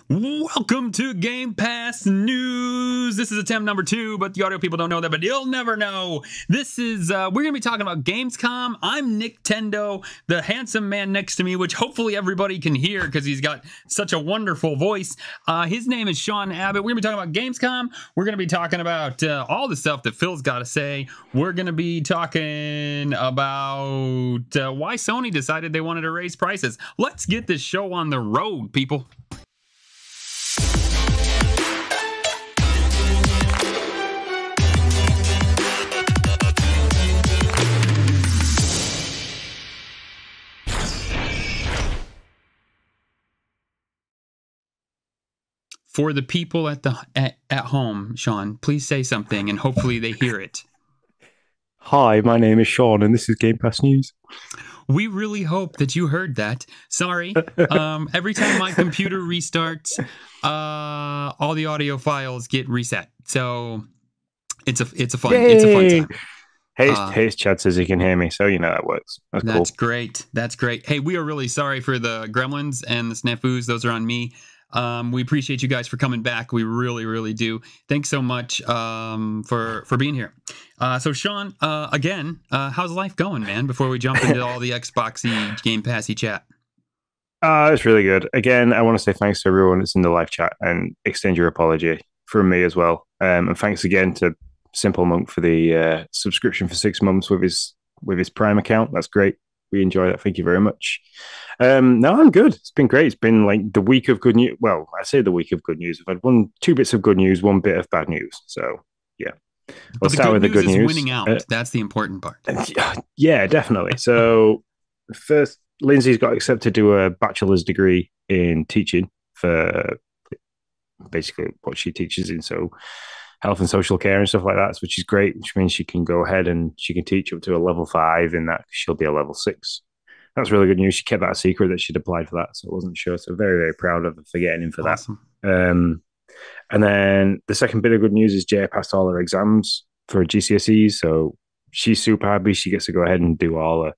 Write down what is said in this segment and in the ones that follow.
Welcome to Game Pass News. This is attempt number 2, but the audio people don't know that, but you'll never know. This is, we're going to be talking about Gamescom. I'm Nick Tendo, the handsome man next to me, which hopefully everybody can hear because he's got such a wonderful voice. His name is Sean Abbott. We're going to be talking about Gamescom. We're going to be talking about all the stuff that Phil's got to say. We're going to be talking about why Sony decided they wanted to raise prices. Let's get this show on the road, people. For the people at home, Sean, please say something, and hopefully they hear it. Hi, my name is Sean, and this is Game Pass News. We really hope that you heard that. Sorry, every time my computer restarts, all the audio files get reset. So it's a fun time. Hey, Chad says he can hear me, so you know that works. That's cool. Great. That's great. Hey, we are really sorry for the gremlins and the snafus. Those are on me. We appreciate you guys for coming back. We really, really do. Thanks so much for being here. So, Sean, again, how's life going, man? Before we jump into all the Xboxy, Game Passy chat. It's really good. Again, I want to say thanks to everyone that's in the live chat and extend your apology from me as well. And thanks again to Simple Monk for the subscription for 6 months with his Prime account. That's great. We enjoy that. Thank you very much. No, I'm good. It's been great. It's been like the week of good news. Well, I say the week of good news. I've had two bits of good news, one bit of bad news. So, yeah. We'll start with the good news. Winning out. That's the important part. Yeah, definitely. So, first, Lindsay's got accepted to a bachelor's degree in teaching for basically what she teaches in. So, health and social care and stuff like that, which is great, which means she can go ahead and she can teach up to a level 5 in that. She'll be a level 6. That's really good news. She kept that a secret that she'd applied for that, so I wasn't sure. So very, very proud of her for getting in for awesome. that. And then the second bit of good news is Jay passed all her exams for GCSEs, so she's super happy. She gets to go ahead and do all the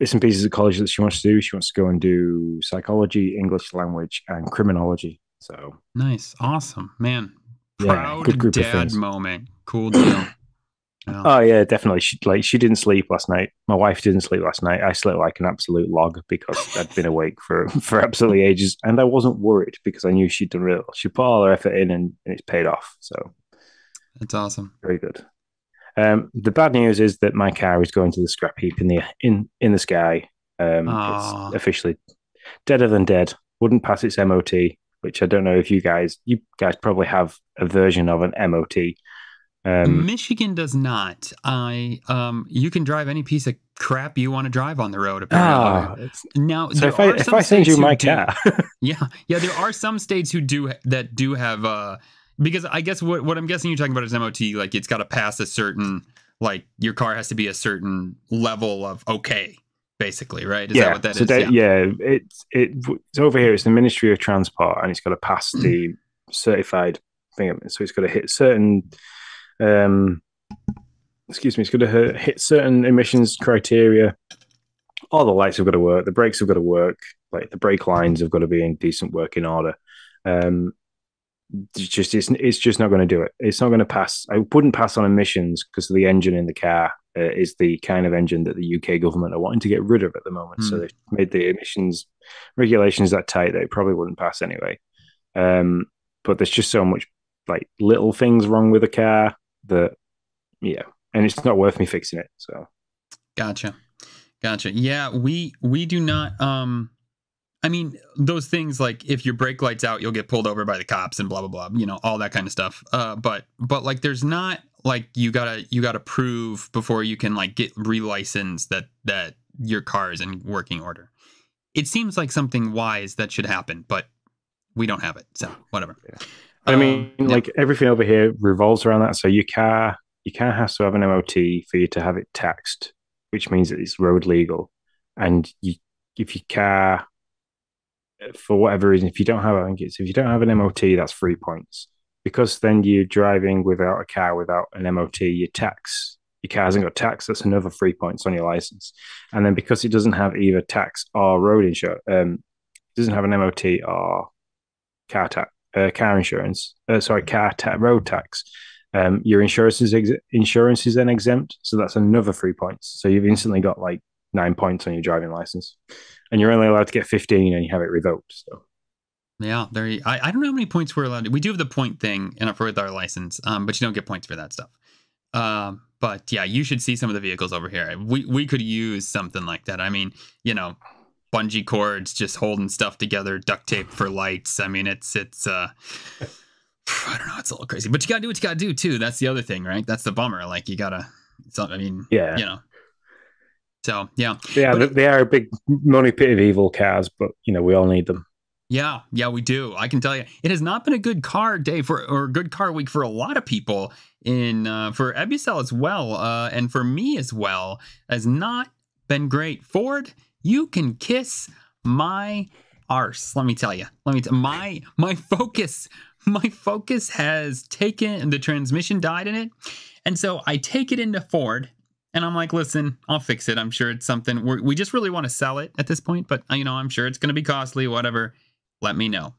bits and pieces of college that she wants to do. She wants to go and do psychology, English language, and criminology. So nice. Awesome, man. Proud good dad moment. Cool deal. Yeah. Oh yeah, definitely. She didn't sleep last night. My wife didn't sleep last night. I slept like an absolute log because I'd been awake for absolutely ages, and I wasn't worried because I knew she'd done real. She put all her effort in, and it's paid off. So that's awesome. Very good. The bad news is that my car is going to the scrap heap in the sky. It's officially deader than dead. Wouldn't pass its MOT. Which I don't know if you guys probably have a version of an MOT. Michigan does not. You can drive any piece of crap you want to drive on the road. Apparently. Now, so if I send you my car, yeah, there are some states who do have because I guess what I'm guessing you're talking about is MOT. Like it's got to pass a certain, like your car has to be a certain level of okay. Basically, right? Is that what that is? It's over here. It's the Ministry of Transport, and it's got to pass the certified thing. So it's got to hit certain, it's got to hit certain emissions criteria. All the lights have got to work. The brakes have got to work. Like the brake lines have got to be in decent working order. It's just not going to do it. It's not going to pass. I wouldn't pass on emissions because the engine in the car is the kind of engine that the UK government are wanting to get rid of at the moment. So they've made the emissions regulations that tight that it probably wouldn't pass anyway. But there's just so much like little things wrong with the car that, yeah, and it's not worth me fixing it. So, gotcha. Yeah, we do not. I mean, those things like if your brake light's out, you'll get pulled over by the cops and blah blah blah. You know, all that kind of stuff. But like, there's not like you gotta prove before you can like get relicensed that your car is in working order. It seems like something wise that should happen, but we don't have it, so whatever. Yeah. I mean, like everything over here revolves around that. So your car has to have an MOT for you to have it taxed, which means that it's road legal. And if your car, for whatever reason, if you don't have an MOT, that's 3 points. Because then you're driving without a car without an MOT, your car hasn't got tax. That's another 3 points on your license. And then because it doesn't have either tax or road insurance, doesn't have an MOT or car insurance. Sorry, road tax. Your insurance is then exempt, so that's another 3 points. So you've instantly got like 9 points on your driving license, and you're only allowed to get 15, and you have it revoked. So yeah, I don't know how many points we're allowed to. We do have the point thing with our license, but you don't get points for that stuff. But yeah, you should see some of the vehicles over here. We could use something like that. I mean, bungee cords just holding stuff together, duct tape for lights. I mean, it's I don't know, it's a little crazy, but you gotta do what you gotta do too. That's the other thing, right? That's the bummer. Like you gotta, yeah. So yeah, they are a big money pit of evil cars, but we all need them. Yeah, we do. I can tell you, it has not been a good car day or good car week for a lot of people for Ebusel as well, and for me as well. Has not been great. Ford, you can kiss my arse. Let me tell you. My focus has taken, the transmission died in it, and so I take it into Ford. And I'm like, listen, I'll fix it. I'm sure it's something we just really want to sell it at this point, but I'm sure it's going to be costly, whatever. Let me know.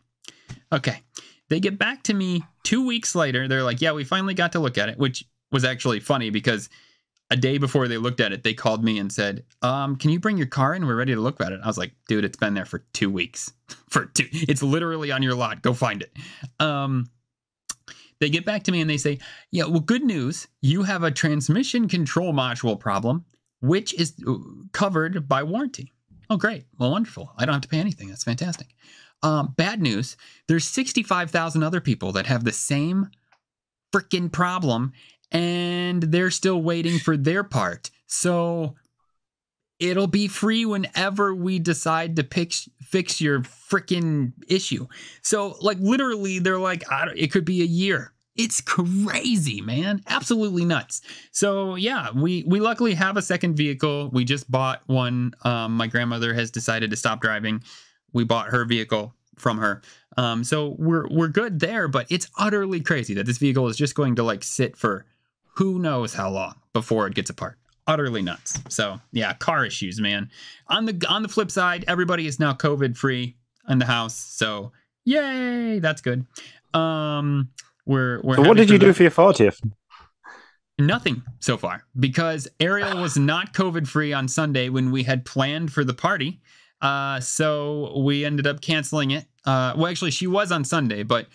Okay. They get back to me 2 weeks later. They're like, yeah, we finally got to look at it, which was actually funny because a day before they looked at it, they called me and said, can you bring your car in? We're ready to look at it. I was like, dude, it's been there for 2 weeks. It's literally on your lot. Go find it. They get back to me and they say, yeah, well, good news. You have a transmission control module problem, which is covered by warranty. Oh, great. Well, wonderful. I don't have to pay anything. That's fantastic. Bad news. There's 65,000 other people that have the same freaking problem, and they're still waiting for their part. So it'll be free whenever we decide to fix your freaking issue. So, like, literally, they're like, it could be a year. It's crazy, man. Absolutely nuts. So, yeah, we luckily have a second vehicle. We just bought one. My grandmother has decided to stop driving. We bought her vehicle from her. So we're good there, but it's utterly crazy that this vehicle is just going to like sit for who knows how long before it gets apart. Utterly nuts. So yeah, car issues, man. On the flip side, everybody is now COVID free in the house. So yay, that's good. So what did you do for your 40th? Nothing so far, because Ariel was not COVID free on Sunday when we had planned for the party. So we ended up canceling it. Well, actually, she was on Sunday, but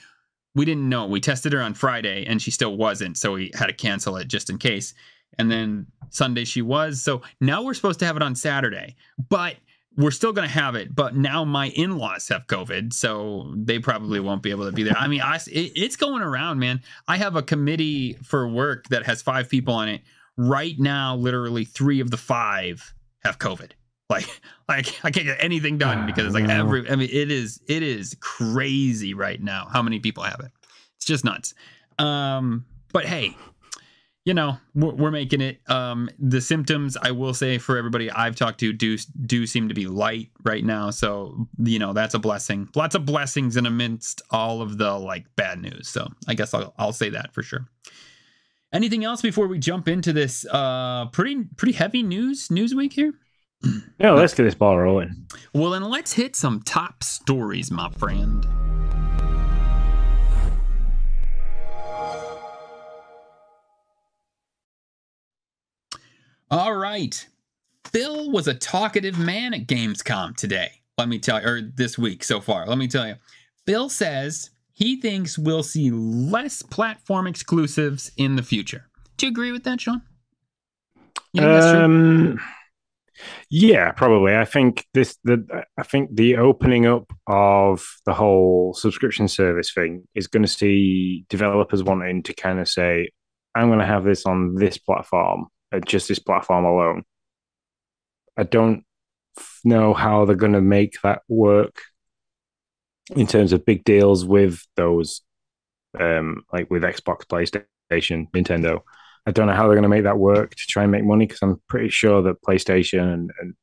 we didn't know. We tested her on Friday and she still wasn't. So we had to cancel it just in case. And then Sunday she was. So now we're supposed to have it on Saturday, but we're still going to have it. But now my in-laws have COVID, so they probably won't be able to be there. I mean, it's going around, man. I have a committee for work that has 5 people on it. Right now, literally 3 of the 5 have COVID. Like I can't get anything done because it's like it is crazy right now how many people have it. It's just nuts. But hey, we're making it. The symptoms, I will say, for everybody I've talked to do seem to be light right now. So, that's a blessing. Lots of blessings in amidst all of the like bad news. So I guess I'll say that for sure. Anything else before we jump into this pretty heavy news week here? Yeah, let's get this ball rolling. Well, then let's hit some top stories, my friend. All right. Phil was a talkative man at Gamescom today. Let me tell you, or this week so far. Let me tell you. Phil says he thinks we'll see less platform exclusives in the future. Do you agree with that, Sean? You think that's true? Yeah, probably. I think the opening up of the whole subscription service thing is going to see developers wanting to kind of say, I'm going to have this on this platform, just this platform alone. I don't know how they're going to make that work in terms of big deals with those, like with Xbox, PlayStation, Nintendo. I don't know how they're going to make that work to try and make money, because I'm pretty sure that PlayStation and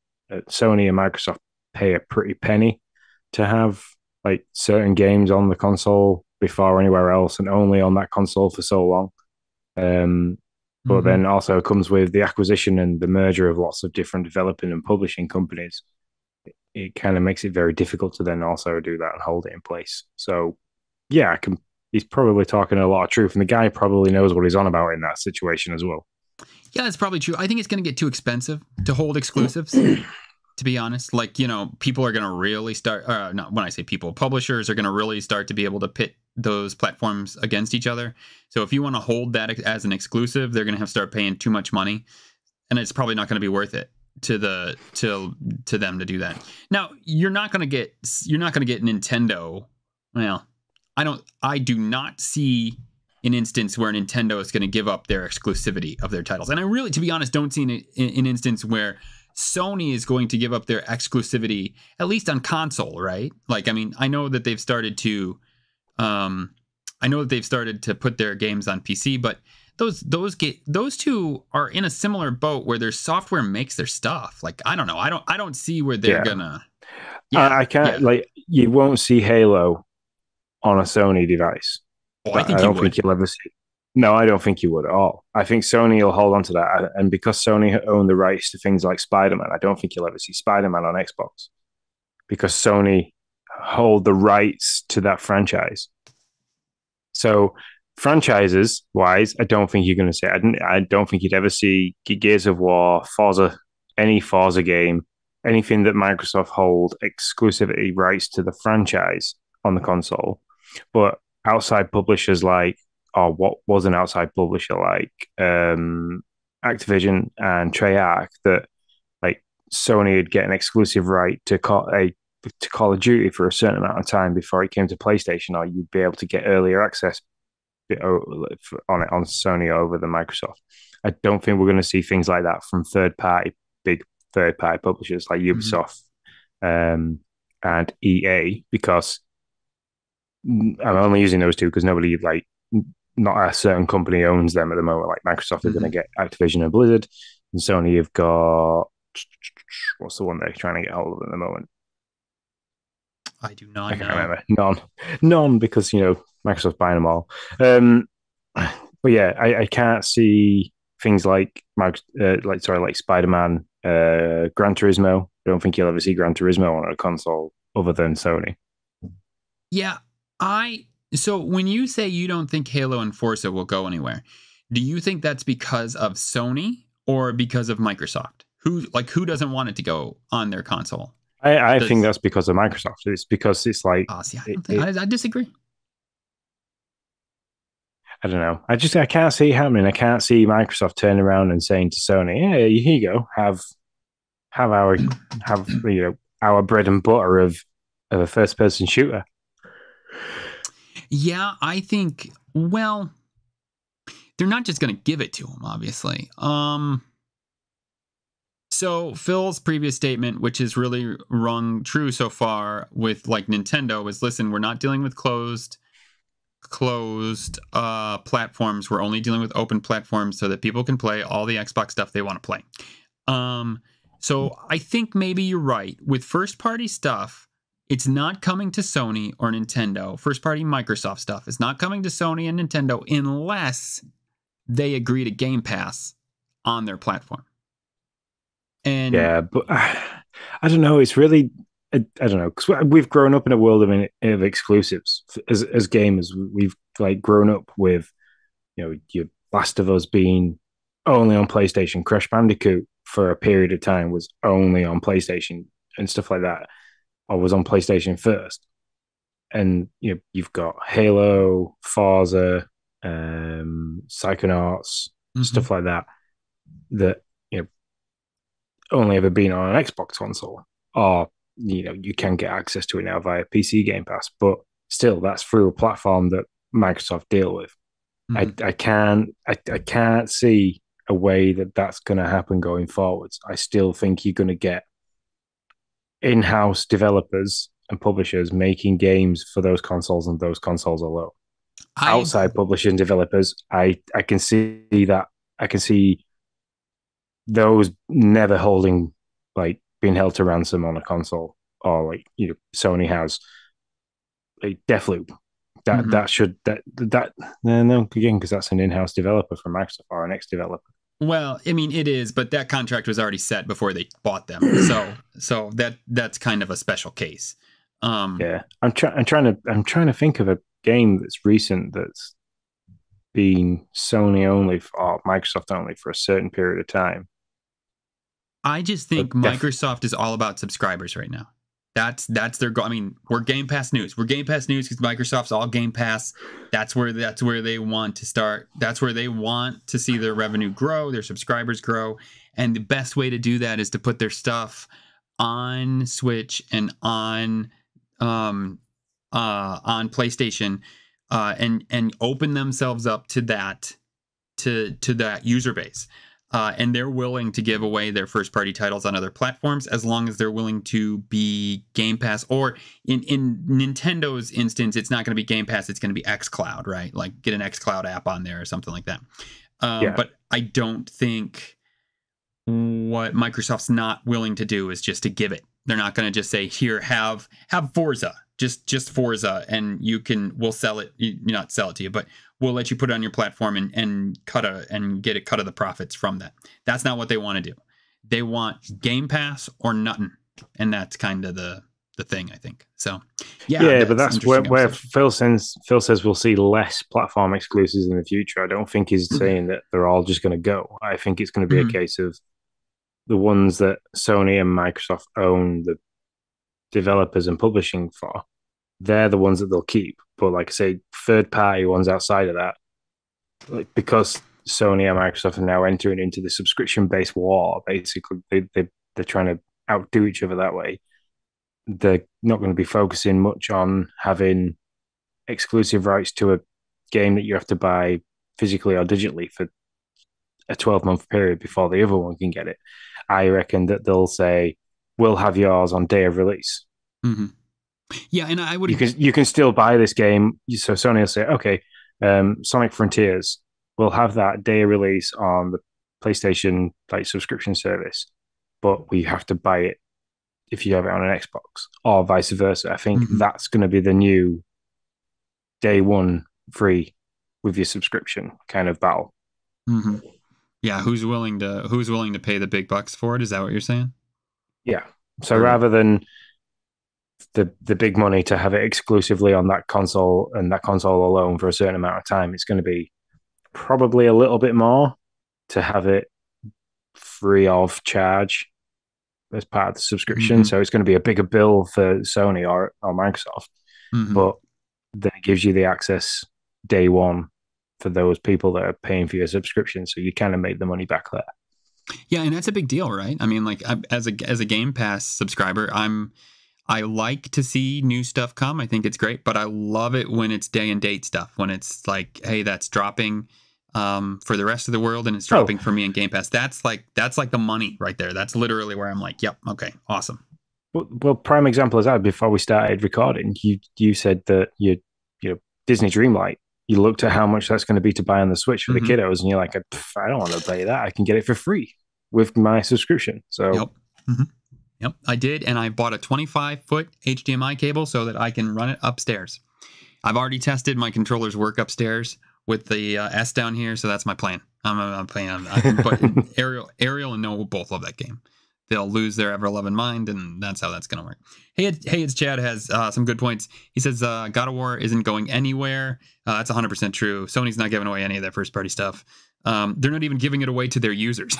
Sony and Microsoft pay a pretty penny to have like certain games on the console before anywhere else, and only on that console for so long. But then also comes with the acquisition and the merger of lots of different developing and publishing companies. it kind of makes it very difficult to then also do that and hold it in place. So yeah, I can. He's probably talking a lot of truth, and the guy probably knows what he's on about in that situation as well. Yeah, that's probably true. I think it's going to get too expensive to hold exclusives. To be honest, like, people are going to really start, not when I say people, publishers are going to really start to be able to pit those platforms against each other. So if you want to hold that as an exclusive, they're going to have to start paying too much money, and it's probably not going to be worth it to them to do that. Now, you're not going to get Nintendo. Well, I do not see an instance where Nintendo is going to give up their exclusivity of their titles. And I really, to be honest, don't see an instance where Sony is going to give up their exclusivity, at least on console, right? Like, I mean, I know that they've started to put their games on PC, but those two are in a similar boat where their software makes their stuff. Like, I don't know. I don't see where they're gonna. Yeah, I can't like you won't see Halo on a Sony device. Oh, I don't think you'll ever see. No, I don't think you would at all. I think Sony will hold on to that. And because Sony own the rights to things like Spider-Man, I don't think you'll ever see Spider-Man on Xbox because Sony hold the rights to that franchise. So franchises wise, I don't think you're going to see. I don't think you'd ever see Gears of War, Forza, any Forza game, anything that Microsoft hold exclusivity rights to the franchise on the console. But outside publishers like, or what was an outside publisher like Activision and Treyarch, that like Sony would get an exclusive right to Call of Duty for a certain amount of time before it came to PlayStation, or you'd be able to get earlier access on Sony over the Microsoft. I don't think we're going to see things like that from big third party publishers like Ubisoft and EA, because I'm only using those two because nobody not a certain company owns them at the moment. Like Microsoft is going to get Activision and Blizzard, and Sony have got, what's the one they're trying to get hold of at the moment? I do not know. Remember. None, because Microsoft's buying them all. But yeah, I can't see things like Spider-Man, Gran Turismo. I don't think you'll ever see Gran Turismo on a console other than Sony. Yeah, so when you say you don't think Halo and Forza will go anywhere, do you think that's because of Sony or because of Microsoft? Who doesn't want it to go on their console? I think that's because of Microsoft. It's because it's like... I disagree. I don't know. I can't see it happening. I can't see Microsoft turning around and saying to Sony, "Yeah, here you go. Have our bread and butter of a first person shooter." Yeah, I think. Well, they're not just going to give it to them, obviously. So Phil's previous statement, which has really rung true so far with like Nintendo, is listen, we're not dealing with closed platforms. We're only dealing with open platforms so that people can play all the Xbox stuff they want to play. So I think maybe you're right. With first party stuff, it's not coming to Sony or Nintendo. First party Microsoft stuff is not coming to Sony and Nintendo unless they agree to Game Pass on their platform. And yeah, but I don't know. It's really, I don't know, because we've grown up in a world of exclusives as gamers. We've like grown up with, your Last of Us being only on PlayStation. Crash Bandicoot for a period of time was only on PlayStation and stuff like that, or was on PlayStation first. And you've got Halo, Forza, Psychonauts, stuff like that only ever been on an Xbox console, or you can get access to it now via PC Game Pass, but still that's through a platform that Microsoft deal with. I can't see a way that that's going to happen going forwards. I still think you're going to get in-house developers and publishers making games for those consoles and those consoles alone. Outside publishers and developers, I can see that. I can see those never being held to ransom on a console, or Sony has. Definitely that should no, again, because that's an in-house developer from Microsoft or an ex-developer. Well, I mean, it is, but that contract was already set before they bought them. So that's kind of a special case. Yeah, I'm trying to think of a game that's recent that's been Sony only or Microsoft only for a certain period of time. I just think Microsoft is all about subscribers right now. That's their goal. I mean, we're Game Pass News. We're Game Pass News because Microsoft's all Game Pass. That's where they want to start. That's where they want to see their revenue grow, their subscribers grow, and the best way to do that is to put their stuff on Switch and on PlayStation, and open themselves up to that user base. And they're willing to give away their first-party titles on other platforms as long as they're willing to be Game Pass. Or in Nintendo's instance, it's not going to be Game Pass. It's going to be xCloud, right? Like get an xCloud app on there or something like that. But I don't think what Microsoft's not willing to do is just to give it. They're not going to just say, here, have Forza, just Forza, and we'll sell it. Not sell it to you, but we'll let you put it on your platform and get a cut of the profits from that. That's not what they want to do. They want Game Pass or nothing, and that's kind of the thing, I think. So yeah, but that's where Phil says we'll see less platform exclusives in the future. I don't think he's saying that they're all just going to go. I think it's going to be a case of the ones that Sony and Microsoft own the developers and publishing for, they're the ones that they'll keep. But like I say, third-party ones outside of that, like because Sony and Microsoft are now entering into the subscription-based war, basically, they're trying to outdo each other that way. They're not going to be focusing much on having exclusive rights to a game that you have to buy physically or digitally for a 12-month period before the other one can get it. I reckon that they'll say, we'll have yours on day of release. Mm-hmm. Yeah, and I would. You can still buy this game. So Sony will say, okay, Sonic Frontiers, we'll have that day of release on the PlayStation like subscription service, but we have to buy it if you have it on an Xbox, or vice versa. I think that's going to be the new day one free with your subscription kind of battle. Mm-hmm. Yeah, who's willing to pay the big bucks for it? Is that what you're saying? Yeah. So rather than the big money to have it exclusively on that console and that console alone for a certain amount of time, it's going to be probably a little bit more to have it free of charge as part of the subscription. So it's going to be a bigger bill for Sony or Microsoft, but then it gives you the access day one for those people that are paying for your subscription. So you kind of make the money back there. Yeah, and that's a big deal, right? I mean, like as a Game Pass subscriber, I like to see new stuff come. I think it's great, but I love it when it's day and date stuff. When it's like, hey, that's dropping for the rest of the world, and it's dropping for me in Game Pass. That's like the money right there. That's literally where I'm like, yep, okay, awesome. Well, prime example is that before we started recording, you said that you Disney Dreamlight. You looked at how much that's going to be to buy on the Switch for the kiddos, and you're like, I don't want to pay that. I can get it for free with my subscription. So, Yep, I did, and I bought a 25-foot HDMI cable so that I can run it upstairs. I've already tested my controllers work upstairs with the S down here, so that's my plan. I'm playing. But Ariel and Noah will both love that game. They'll lose their ever-loving mind, and that's how that's going to work. Hey, it's Chad has some good points. He says God of War isn't going anywhere. That's 100% true. Sony's not giving away any of that first-party stuff. They're not even giving it away to their users.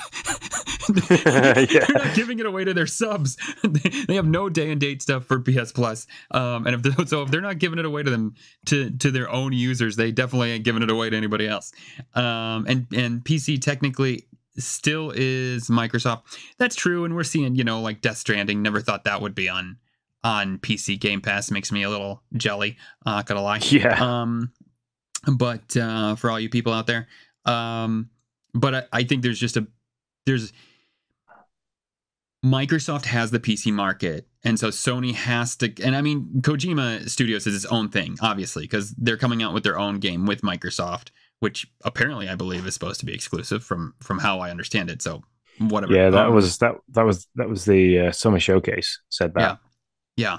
They're not giving it away to their subs. They have no day and date stuff for PS Plus. And if they're not giving it away to them to their own users, they definitely ain't giving it away to anybody else. And PC technically still is Microsoft. That's true, and we're seeing like Death Stranding. Never thought that would be on PC Game Pass. Makes me a little jelly. Not gonna lie. Yeah. But for all you people out there. But I think there's Microsoft has the PC market, and so Sony has to, and I mean Kojima Studios is its own thing, obviously, because they're coming out with their own game with Microsoft, which apparently I believe is supposed to be exclusive from how I understand it. So whatever. Yeah, that was the summer showcase said that. Yeah.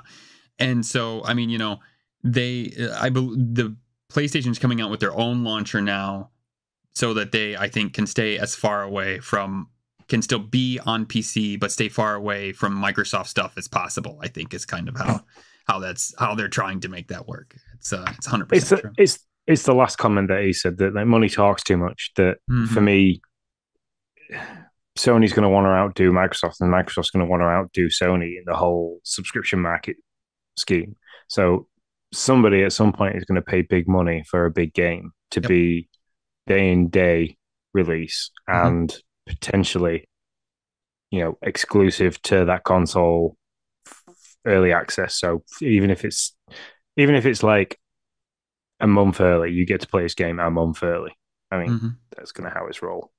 And so I mean, the PlayStation's coming out with their own launcher now. so that they, I think, can stay as far away from, can still be on PC, but stay far away from Microsoft stuff as possible, I think is kind of how they're trying to make that work. It's 100% true. It's the last comment that he said, that like money talks too much. That for me, Sony's going to want to outdo Microsoft, and Microsoft's going to want to outdo Sony in the whole subscription market scheme. So somebody at some point is going to pay big money for a big game to be day in day release and potentially, exclusive to that console, early access. So even if it's like a month early, you get to play this game a month early. I mean, that's kind of how it's roll.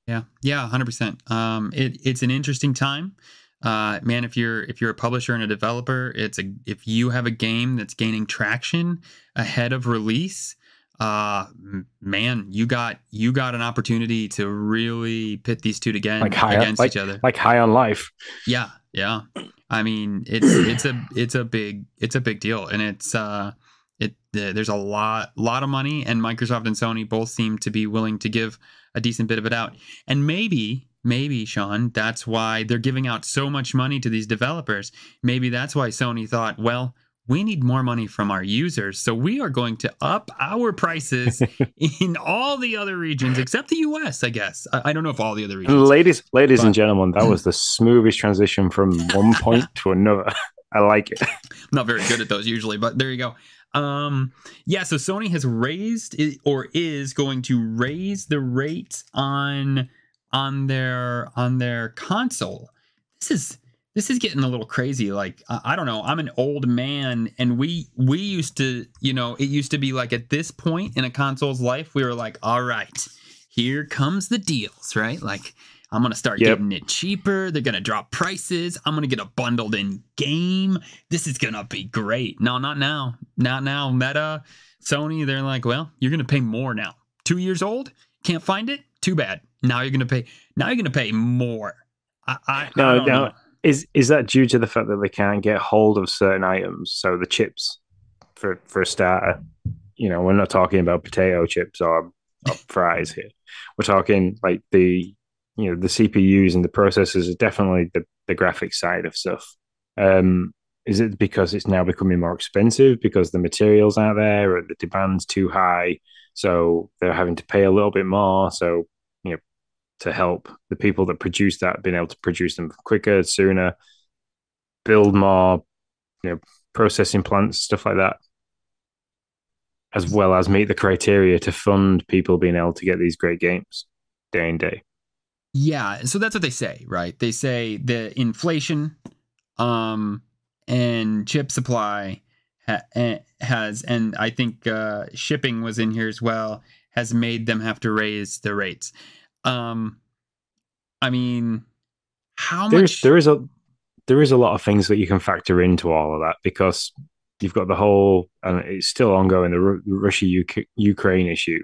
Yeah, 100%. It's an interesting time, man. If you're a publisher and a developer, if you have a game that's gaining traction ahead of release, man, you got an opportunity to really pit these two against each other, like High on Life. Yeah. I mean, it's a big deal, and there's a lot of money, and Microsoft and Sony both seem to be willing to give a decent bit of it out. And maybe, Sean, that's why they're giving out so much money to these developers. Maybe that's why Sony thought, well, we need more money from our users, so we are going to up our prices in all the other regions except the US, I guess. I don't know if all the other regions. Ladies and gentlemen, that was the smoothest transition from one point to another. I like it. I'm not very good at those usually, but there you go. So Sony has raised or is going to raise the rates on their console. This is getting a little crazy. Like, I don't know. I'm an old man, and we used to, it used to be like at this point in a console's life, we were like, all right, here comes the deals, right? Like, I'm going to start getting it cheaper. They're going to drop prices. I'm going to get a bundled in game. This is going to be great. No, not now. Not now. Meta, Sony, they're like, well, you're going to pay more now. 2 years old? Can't find it? Too bad. Now you're going to pay more. I don't know. Is that due to the fact that they can't get hold of certain items? So the chips, for a starter, we're not talking about potato chips or fries here. We're talking like the CPUs and the processors are definitely the graphics side of stuff. Is it because it's now becoming more expensive because the materials out there or the demand's too high, so they're having to pay a little bit more? So, to help the people that produce that, being able to produce them quicker, sooner, build more, processing plants, stuff like that, as well as meet the criteria to fund people being able to get these great games day in day. Yeah, so that's what they say, right? They say the inflation and chip supply has, and I think shipping was in here as well, has made them have to raise the rates. I mean, how much? There is a lot of things that you can factor into all of that, because you've got the whole, and it's still ongoing, the Russia-Ukraine issue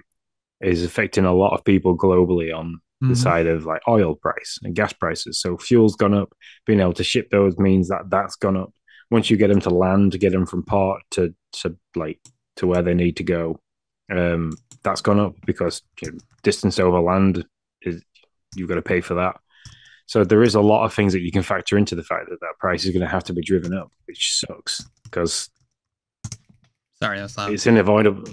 is affecting a lot of people globally on the side of like oil price and gas prices. So fuel's gone up. Being able to ship those means that's gone up. Once you get them to land, to get them from port to where they need to go, that's gone up because distance over land is, you've got to pay for that. So there is a lot of things that you can factor into the fact that price is going to have to be driven up, which sucks because that's loud. It's unavoidable.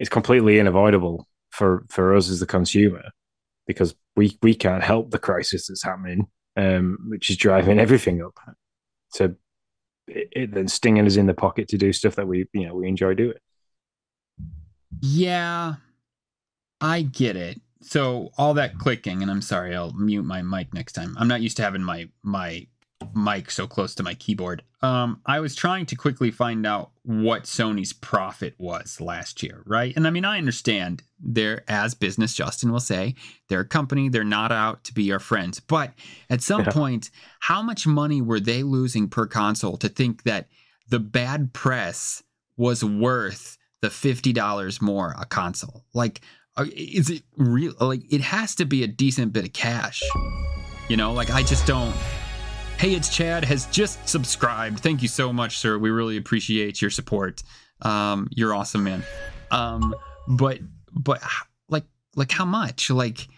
It's completely unavoidable for us as the consumer, because we can't help the crisis that's happening, which is driving everything up. So it then stinging us in the pocket to do stuff that we enjoy doing. Yeah, I get it. So all that clicking, and I'm sorry, I'll mute my mic next time. I'm not used to having my mic so close to my keyboard. I was trying to quickly find out what Sony's profit was last year, right? And I mean, I understand they're, as business Justin will say, they're a company, they're not out to be your friends. But at some point, how much money were they losing per console to think that the bad press was worth the $50 more a console? Like, is it real? Like, it has to be a decent bit of cash. Like, I just don't. Hey, it's Chad has just subscribed. Thank you so much, sir. We really appreciate your support. You're awesome, man. But like like how much? Like,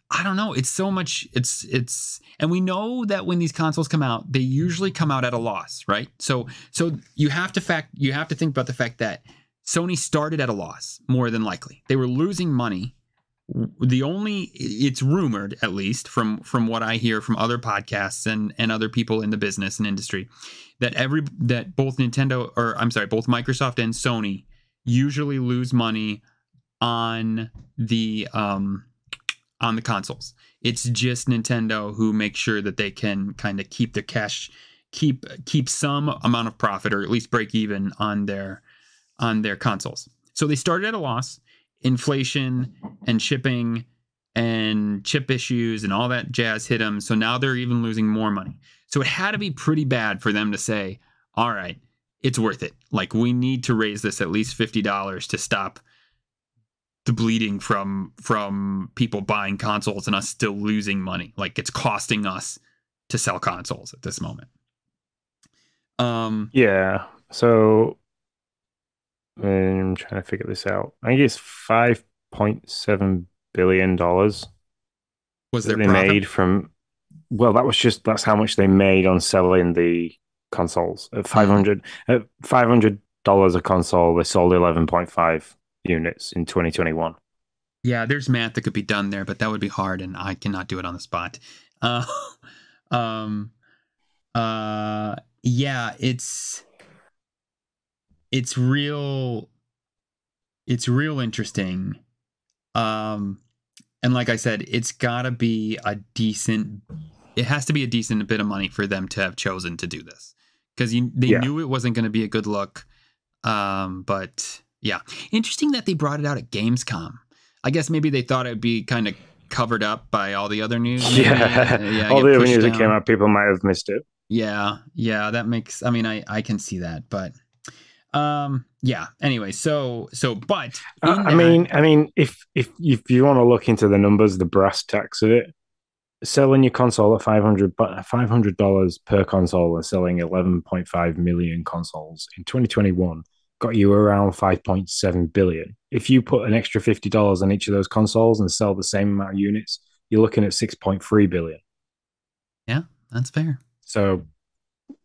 I don't know. It's so much. And we know that when these consoles come out, they usually come out at a loss, right? So you have to think about the fact that Sony started at a loss, more than likely. They were losing money. It's rumored, at least from what I hear from other podcasts and other people in the business and industry, that both Microsoft and Sony usually lose money on the consoles. It's just Nintendo who makes sure that they can kind of keep their cash, keep some amount of profit, or at least break even on their consoles. So they started at a loss. Inflation and shipping and chip issues and all that jazz hit them. So now they're even losing more money. So it had to be pretty bad for them to say, all right, it's worth it. Like, we need to raise this at least $50 to stop the bleeding from people buying consoles and us still losing money. Like, it's costing us to sell consoles at this moment. Yeah. So I'm trying to figure this out. I think it's $5.7 billion was their they profit? made from. Well, that's how much they made on selling the consoles. At $500 a console, they sold 11.5 units in 2021. Yeah, there's math that could be done there, but that would be hard, and I cannot do it on the spot. Yeah, it's real interesting. And like I said, it has to be a decent bit of money for them to have chosen to do this, because they knew it wasn't going to be a good look. But yeah, interesting that they brought it out at Gamescom. I guess maybe they thought it would be kind of covered up by all the other news. Yeah, all the other news that came out, people might have missed it. Yeah, that makes. I mean, I can see that, but yeah. Anyway, but I mean, if you want to look into the numbers, the brass tacks of it, selling your console at $500 per console and selling 11.5 million consoles in 2021 got you around 5.7 billion. If you put an extra $50 on each of those consoles and sell the same amount of units, you're looking at 6.3 billion. Yeah, that's fair. So,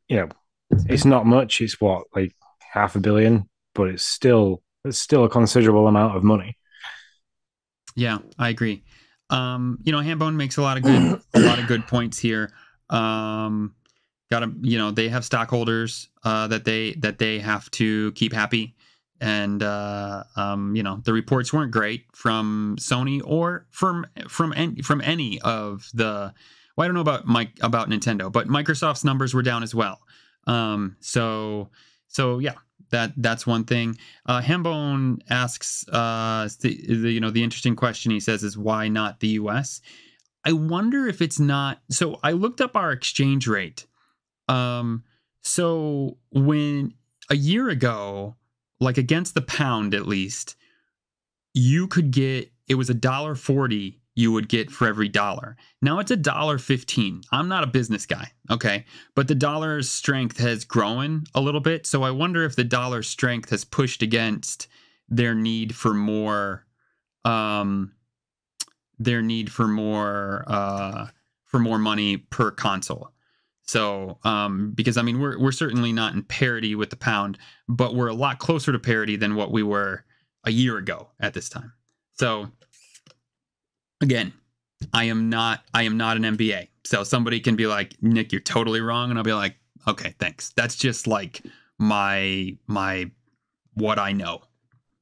it's not much. It's what, like $500 million, but it's still a considerable amount of money. Yeah, I agree. Hambone makes a lot of good points here. They have stockholders that they have to keep happy, and the reports weren't great from Sony or from any of the. Well, I don't know about Nintendo, but Microsoft's numbers were down as well. So yeah, that's one thing. Hambone asks the interesting question, he says, is why not the US? I wonder if it's not. So I looked up our exchange rate. So when a year ago, like against the pound at least, you could get, it was $1.40 you would get for every dollar. Now it's $1.15. I'm not a business guy, okay? But the dollar's strength has grown a little bit, so I wonder if the dollar's strength has pushed against their need for more money per console. So, because I mean, we're certainly not in parity with the pound, but we're a lot closer to parity than what we were a year ago at this time. So, again, I am not an MBA. So somebody can be like, Nick, you're totally wrong, and I'll be like, okay, thanks. That's just like my what I know.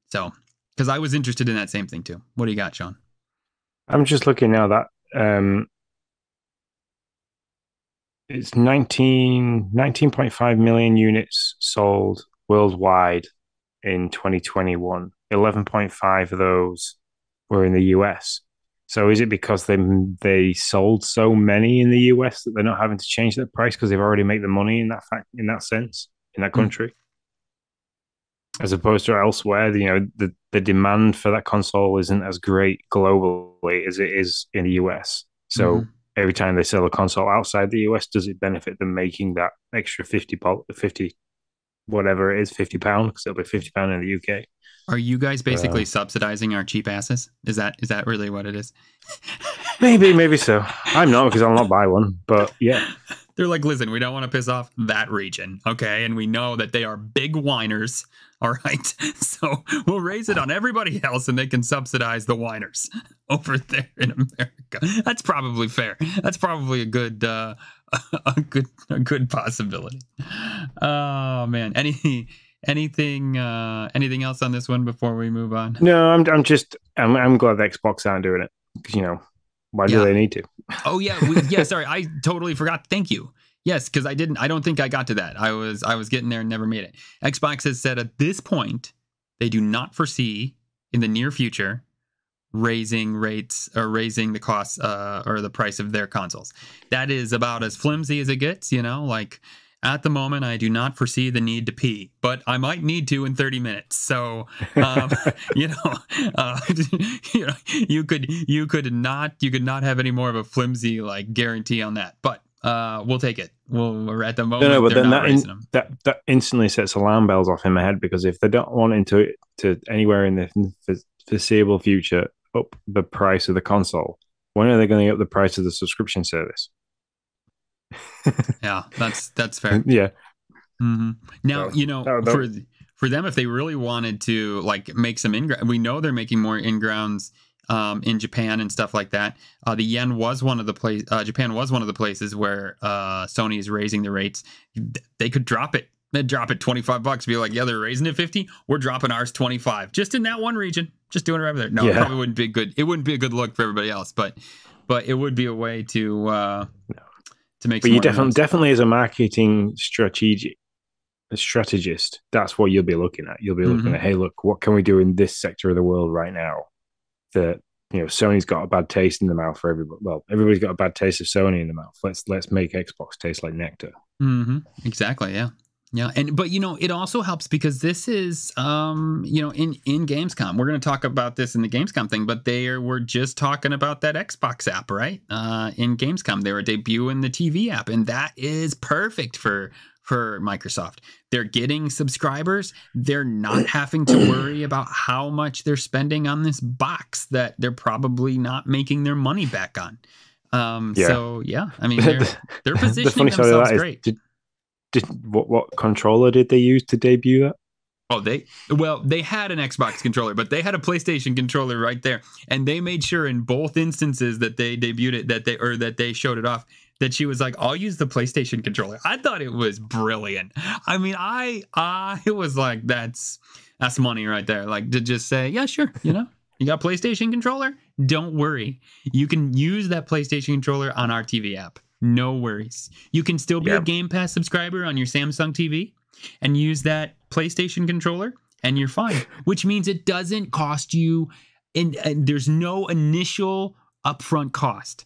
So, because I was interested in that same thing too. What do you got, Sean? I'm just looking now that it's 19.5 million units sold worldwide in 2021. 11.5 of those were in the US. So is it because they sold so many in the US that they're not having to change their price because they've already made the money in that sense in that country? As opposed to elsewhere, the demand for that console isn't as great globally as it is in the US. So every time they sell a console outside the US, does it benefit them making that extra $50 whatever it is, £50 because it'll be £50 in the UK. Are you guys basically subsidizing our cheap asses? Is that really what it is? Maybe so. I'm not, because I'll not buy one. But yeah, they're like, listen, we don't want to piss off that region, okay? And we know that they are big whiners, all right? So we'll raise it on everybody else, and they can subsidize the whiners over there in America. That's probably fair. That's probably a good possibility. Oh man, anything else on this one before we move on? No, I'm glad the Xbox aren't doing it, because why do they need to? Oh yeah, sorry, I totally forgot. Thank you. Yes, because I don't think I got to that. I was getting there and never made it. Xbox has said at this point they do not foresee in the near future raising rates or raising the costs or the price of their consoles. That is about as flimsy as it gets, like at the moment I do not foresee the need to pee, but I might need to in 30 minutes. So you could not have any more of a flimsy like guarantee on that. But we'll take it. We're at the moment. No, but then that instantly sets alarm bells off in my head, because if they don't want to anywhere in the foreseeable future up the price of the console, when are they going to up the price of the subscription service? Yeah, that's fair. Yeah. Mm-hmm. Now, for them, if they really wanted to like make some we know they're making more in-grounds in Japan and stuff like that. The yen was one of the Japan was one of the places where Sony is raising the rates. They could drop it. They'd drop it $25. Be like, yeah, they're raising it 50. We're dropping ours 25. Just in that one region. Just doing it over there. No, It probably wouldn't be good. It wouldn't be a good look for everybody else. But it would be a way to make. But you definitely as a marketing strategist, that's what you'll be looking at. You'll be looking at, hey, look, what can we do in this sector of the world right now that Sony's got a bad taste in the mouth for everybody. Well, everybody's got a bad taste of Sony in the mouth. Let's make Xbox taste like nectar. Mm-hmm. Exactly. Yeah. Yeah. But it also helps because this is in Gamescom. We're going to talk about this in the Gamescom thing, but we're just talking about that Xbox app, right? In Gamescom, they were debuting the TV app, and that is perfect for Microsoft. They're getting subscribers. They're not having to worry about how much they're spending on this box that they're probably not making their money back on. So yeah, I mean, they're positioning themselves great. What controller did they use to debut that? Oh, they had an Xbox controller, but they had a PlayStation controller right there, and they made sure in both instances that they debuted it, that they showed it off, that she was like, I'll use the PlayStation controller. I thought it was brilliant. I mean, it was like, that's money right there. Like, to just say, yeah, sure, you got PlayStation controller? Don't worry. You can use that PlayStation controller on our TV app. No worries. You can still be a Game Pass subscriber on your Samsung TV and use that PlayStation controller, and you're fine. Which means it doesn't cost you, and there's no initial upfront cost.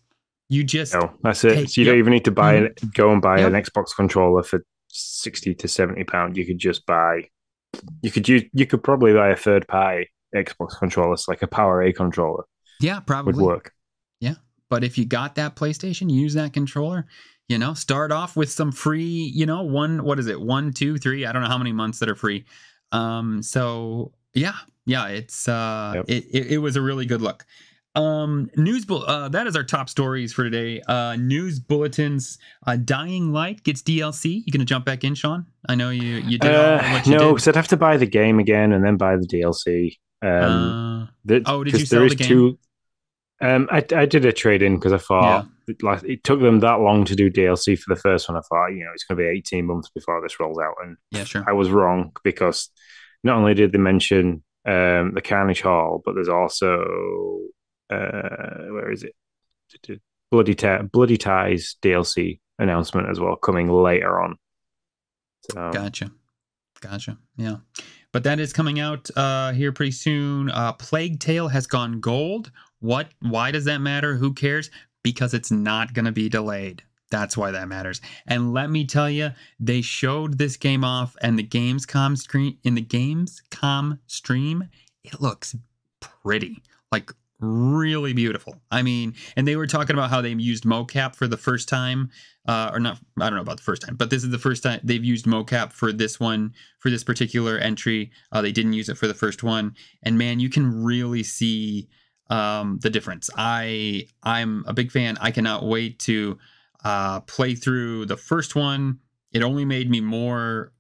You just that's it. So you don't even need to go and buy an Xbox controller for £60 to £70. You could just buy. You could probably buy a third party Xbox controller, like a Power A controller. Yeah, probably would work. Yeah, but if you got that PlayStation, use that controller. Start off with some free. What is it? 1, 2, 3. I don't know how many months that are free. So yeah, it's it was a really good look. That is our top stories for today. News bulletins. Dying Light gets DLC. You gonna jump back in, Sean? I know you did all what you did. No, because I'd have to buy the game again and then buy the DLC. Did you sell the game? I did a trade in because I thought it took them that long to do DLC for the first one. I thought, it's going to be 18 months before this rolls out, and I was wrong, because not only did they mention the Carnage Hall, but there's also where is it? Bloody Ties DLC announcement as well, coming later on. So. Gotcha. Yeah, but that is coming out here pretty soon. Plague Tale has gone gold. Why does that matter? Who cares? Because it's not going to be delayed. That's why that matters. And let me tell you, they showed this game off, and the Gamescom stream, it looks pretty. Like, really beautiful. I mean, and they were talking about how they used mocap for the first time, or not. I don't know about the first time, but this is the first time they've used mocap for this one, for this particular entry. They didn't use it for the first one, and man, you can really see the difference. I'm a big fan. I cannot wait to play through the first one. It only made me more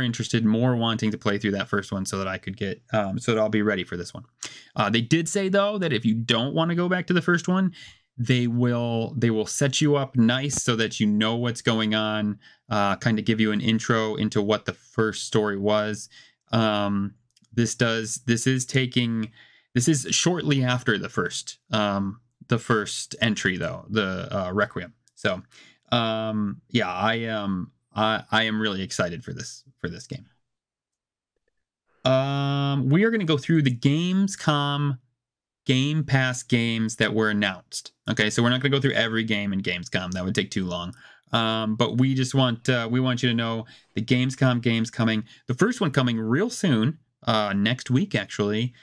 interested, more wanting to play through that first one so that I could get, so that I'll be ready for this one. They did say though that if you don't want to go back to the first one, they will set you up nice so that you know what's going on, kind of give you an intro into what the first story was. This is shortly after the first entry though, the Requiem. So yeah, I am really excited for this game. We are going to go through the Gamescom Gamepass games that were announced. Okay, so we're not going to go through every game in Gamescom. That would take too long. But we just want you to know the Gamescom games coming. The first one coming real soon, next week actually.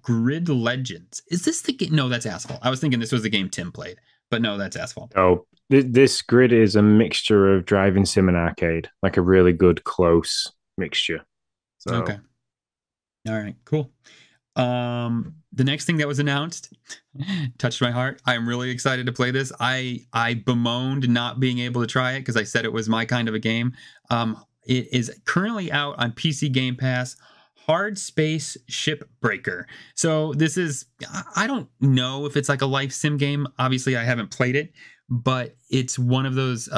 Grid Legends. Is this the game? No, that's Asphalt. I was thinking this was the game Tim played, but no, that's Asphalt. Oh, this Grid is a mixture of driving sim and arcade, like a really good close mixture. So. Okay. All right, cool. The next thing that was announced touched my heart. I'm really excited to play this. I bemoaned not being able to try it because I said it was my kind of a game. It is currently out on PC Game Pass. Hard Space Shipbreaker. So this is, I don't know if it's like a life sim game. Obviously, I haven't played it, but it's one of those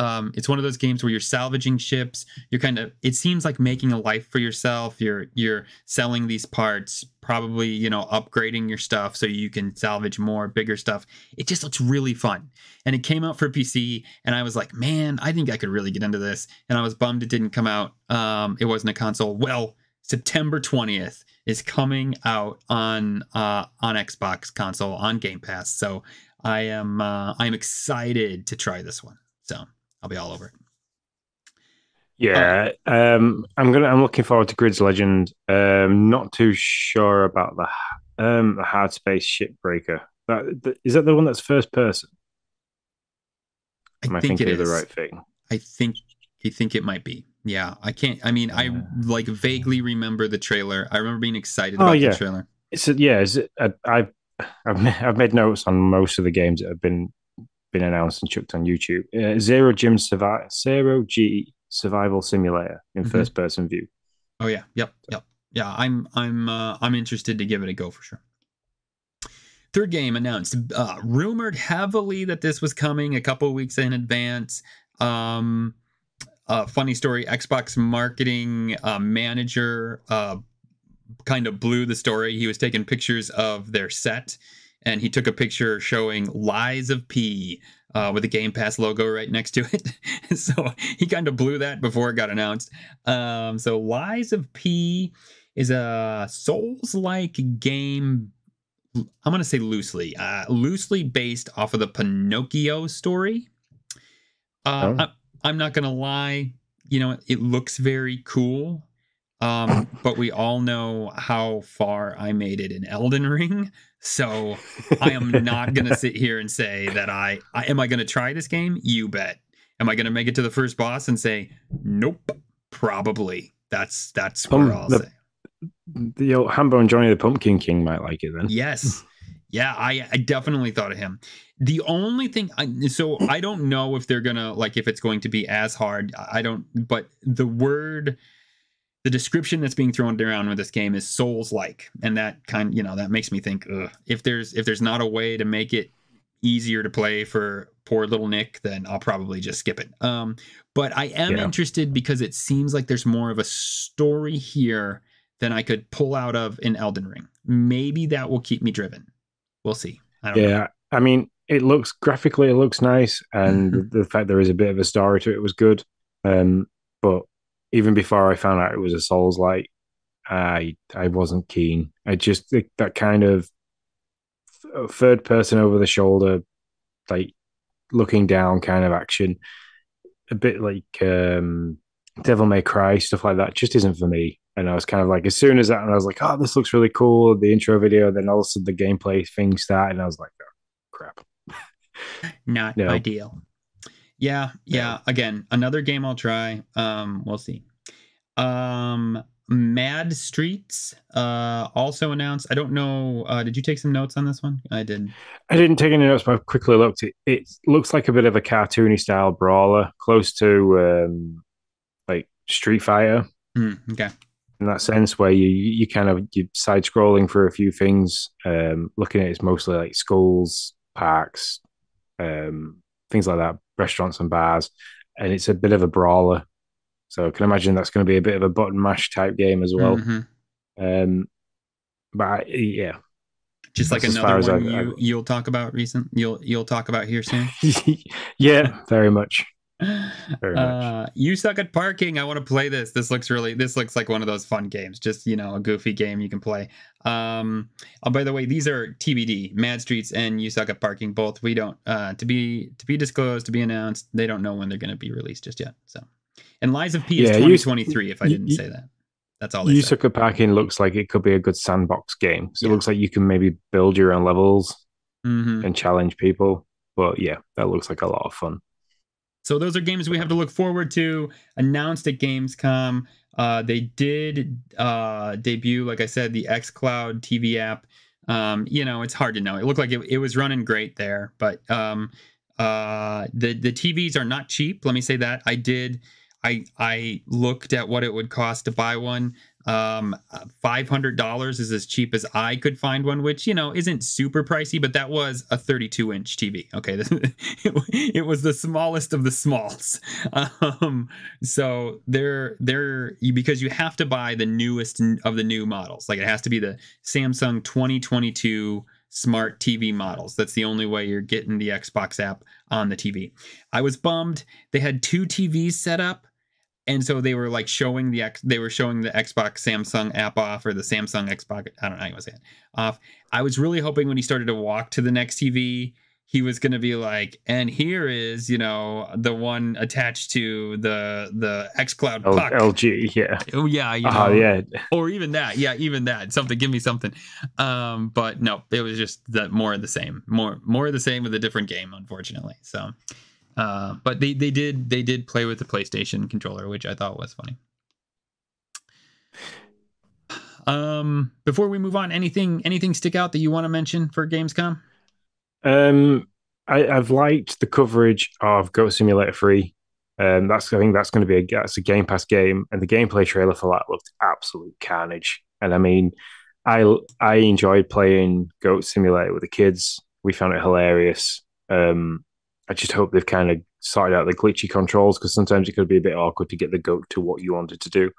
games where you're salvaging ships. You're kind of, it seems like making a life for yourself. You're selling these parts, probably, you know, upgrading your stuff so you can salvage more, bigger stuff. It just looks really fun. And it came out for PC, and I was like, man, I think I could really get into this. And I was bummed it didn't come out. It wasn't a console. Well, September 20th is coming out on Xbox console on Game Pass. So I'm excited to try this one. So I'll be all over it. Yeah, I'm looking forward to Grid's Legend. Not too sure about the Hard Space Shipbreaker. Is that the one that's first person? Am I thinking of the right thing? I think it might be. Yeah, I can't. I mean, I like vaguely remember the trailer. I remember being excited about the trailer. I've made notes on most of the games that have been announced and chucked on YouTube. Zero G Survival Simulator in first person view. Oh yeah, yep. Yeah, I'm interested to give it a go for sure. Third game announced, rumored heavily that this was coming a couple of weeks in advance. Funny story, Xbox marketing manager kind of blew the story. He was taking pictures of their set, and he took a picture showing Lies of P with the Game Pass logo right next to it. So he kind of blew that before it got announced. So Lies of P is a Souls-like game. I'm going to say loosely based off of the Pinocchio story. I'm not going to lie, you know, it looks very cool. But we all know how far I made it in Elden Ring. So I am not going to sit here and say that am I going to try this game? You bet. Am I going to make it to the first boss and say, nope, probably. That's where I'll say. The old Hambo and Johnny the Pumpkin King might like it then. Yes. Yeah, I definitely thought of him. The only thing, so I don't know if they're gonna, like, if it's going to be as hard. But the description that's being thrown around with this game is Souls-like, and that that makes me think, if there's not a way to make it easier to play for poor little Nick, then I'll probably just skip it. But I am interested because it seems like there's more of a story here than I could pull out of in Elden Ring. Maybe that will keep me driven. We'll see. I don't know. I mean, it looks nice, and the fact there is a bit of a story to it was good. But even before I found out it was a Souls-like, I wasn't keen. I just think that kind of third person over the shoulder, like looking down kind of action, a bit like Devil May Cry, stuff like that, just isn't for me. And I was kind of like, as soon as that, and I was like, oh, this looks really cool. The intro video, then all of a sudden the gameplay thing started, and I was like, oh, crap. Not No, ideal. Yeah, no. yeah. Again, another game I'll try. We'll see. Mad Streets also announced. I don't know. Did you take some notes on this one? I did. I didn't take any notes, but I quickly looked. It looks like a bit of a cartoony style brawler, close to like Street Fighter Okay. in that sense, where you kind of you side scrolling for a few things. Looking at it's mostly like schools, parks, things like that, restaurants and bars, and it's a bit of a brawler. So I can imagine that's going to be a bit of a button mash type game as well. Mm-hmm. Um, yeah, Just like that's as another far as one you'll talk about you'll talk about here soon. Yeah, very much. Very much. You suck at parking. I want to play this. This looks like one of those fun games. Just, a goofy game you can play. Oh, by the way, these are TBD, Mad Streets and You Suck at Parking. Both we don't to be disclosed, to be announced. They don't know when they're going to be released just yet. So, and Lies of P is 2023. If I didn't say that, that's all. You Suck at Parking looks like it could be a good sandbox game. So It looks like you can maybe build your own levels and challenge people. But yeah, that looks like a lot of fun. So those are games we have to look forward to. Announced at Gamescom. They did debut, like I said, the xCloud TV app. It's hard to know. It looked like it was running great there, but the TVs are not cheap. Let me say that. I looked at what it would cost to buy one. $500 is as cheap as I could find one, which isn't super pricey, but that was a 32-inch TV. Okay, it was the smallest of the smalls. So they're because you have to buy the newest of the new models. Like it has to be the Samsung 2022 smart TV models. That's the only way you're getting the Xbox app on the TV. I was bummed. They had two TVs set up. And so they were like showing the Xbox Samsung app off, or the Samsung Xbox, I don't know how you want to say it, off. I was really hoping when he started to walk to the next TV, he was going to be like, and here is, the one attached to the xCloud puck. LG, yeah. Oh yeah, yeah. Or even that, even that. Something, give me something. But no, it was just more of the same, more of the same with a different game, unfortunately. So. But they did play with the PlayStation controller, which I thought was funny. Before we move on, anything stick out that you want to mention for Gamescom? I've liked the coverage of Goat Simulator 3. I think that's going to be a Gamepass game, and the gameplay trailer for that looked absolute carnage. And I mean, I enjoyed playing Goat Simulator with the kids. We found it hilarious. I just hope they've kind of sorted out the glitchy controls, because sometimes it could be a bit awkward to get the goat to what you wanted to do.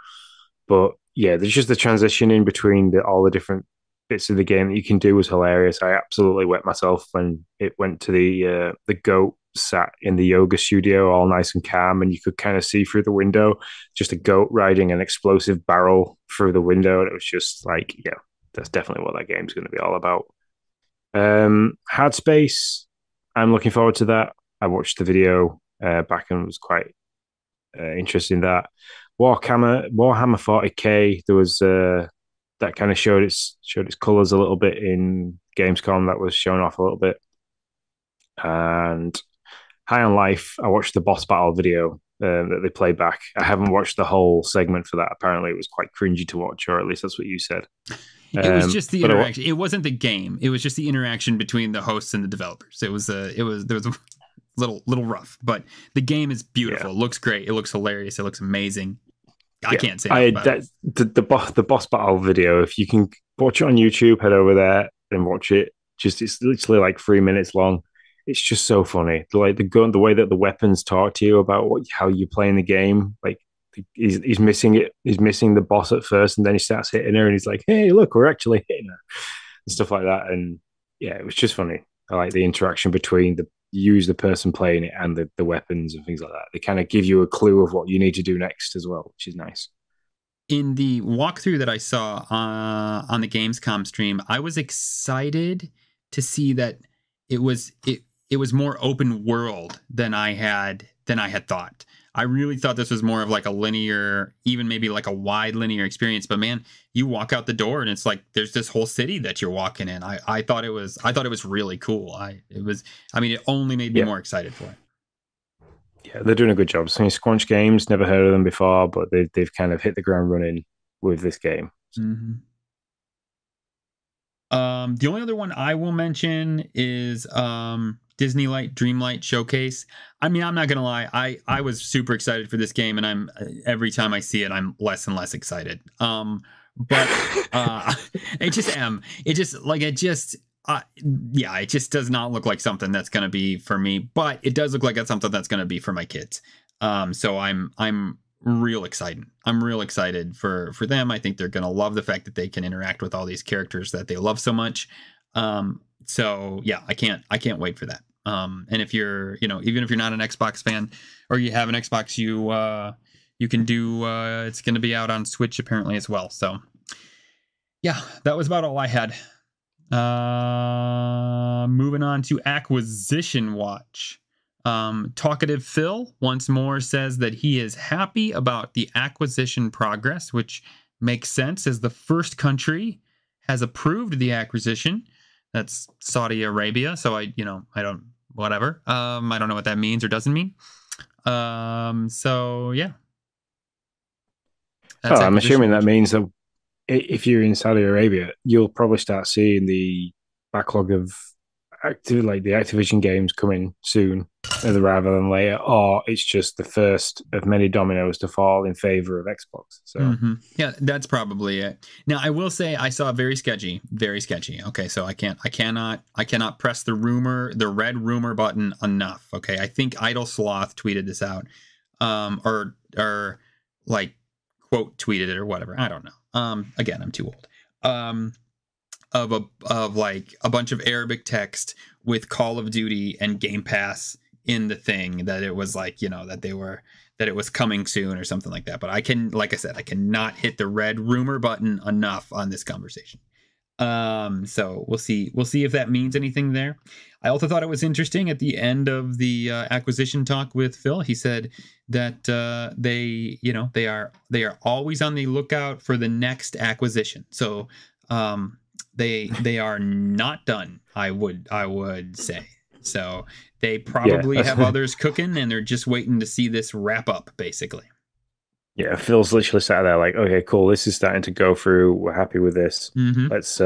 But yeah, there's just the transition in between all the different bits of the game that you can do was hilarious. I absolutely wet myself when it went to the goat sat in the yoga studio, all nice and calm, and you could kind of see through the window just a goat riding an explosive barrel through the window, and it was just like, yeah, that's definitely what that game's going to be all about. Hard Space, I'm looking forward to that. I watched the video back and was quite interested in that. Warhammer 40K, there was that kind of showed its colors a little bit in Gamescom. That was showing off a little bit. And High on Life, I watched the boss battle video that they played back. I haven't watched the whole segment for that. Apparently, it was quite cringy to watch, or at least that's what you said. It was just the interaction. It wasn't the game. It was just the interaction between the hosts and the developers. There was a little rough, but the game is beautiful. Yeah. It looks great. It looks hilarious. It looks amazing. I can't say the boss battle video. If you can watch it on YouTube, head over there and watch it. It's literally like 3 minutes long. It's just so funny. Like the gun, the way that the weapons talk to you about how you play in the game. Like he's missing it. He's missing the boss at first, and then he starts hitting her, and he's like, "Hey, look, we're actually hitting her," and stuff like that. And yeah, it was just funny. I like the interaction between the person playing it and the weapons and things like that. They kind of give you a clue of what you need to do next as well, which is nice. In the walkthrough that I saw on the Gamescom stream, I was excited to see that it was more open world than I had thought. I really thought this was more of like a linear, even maybe like a wide linear experience. But man, you walk out the door and it's like there's this whole city that you're walking in. I thought it was really cool. It only made me more excited for it. Yeah, they're doing a good job. So Squanch Games, never heard of them before, but they've kind of hit the ground running with this game. So. Mm-hmm. The only other one I will mention is Disney Light Dreamlight Showcase. I mean, I'm not gonna lie, I was super excited for this game, and every time I see it, I'm less and less excited. But it just does not look like something that's gonna be for me. But it does look like it's something that's gonna be for my kids. So I'm real excited. I'm real excited for them. I think they're gonna love the fact that they can interact with all these characters that they love so much. So yeah, I can't wait for that. And if you're, even if you're not an Xbox fan or you have an Xbox, you can do, it's going to be out on Switch apparently as well. So yeah, that was about all I had. Moving on to Acquisition Watch. Talkative Phil once more says that he is happy about the acquisition progress, which makes sense as the first country has approved the acquisition. That's Saudi Arabia. So I don't know what that means or doesn't mean. So yeah. I'm assuming that means that if you're in Saudi Arabia, you'll probably start seeing the backlog of the Activision games coming soon rather than later, or it's just the first of many dominoes to fall in favor of Xbox. So yeah, that's probably it. Now I will say I saw very sketchy. Okay, so I cannot press the red rumor button enough. Okay, I think Idle Sloth tweeted this out, or like quote tweeted it or whatever. I don't know. Again, I'm too old. Of like a bunch of Arabic text with Call of Duty and Game Pass in the thing, that it was like, that it was coming soon or something like that. But I cannot hit the red rumor button enough on this conversation. So we'll see if that means anything there. I also thought it was interesting at the end of the acquisition talk with Phil. He said that they are always on the lookout for the next acquisition. So they are not done, I would say. So they probably have others cooking, and they're just waiting to see this wrap up, basically. Yeah, Phil's literally sat there like, okay, cool, this is starting to go through. We're happy with this. Let's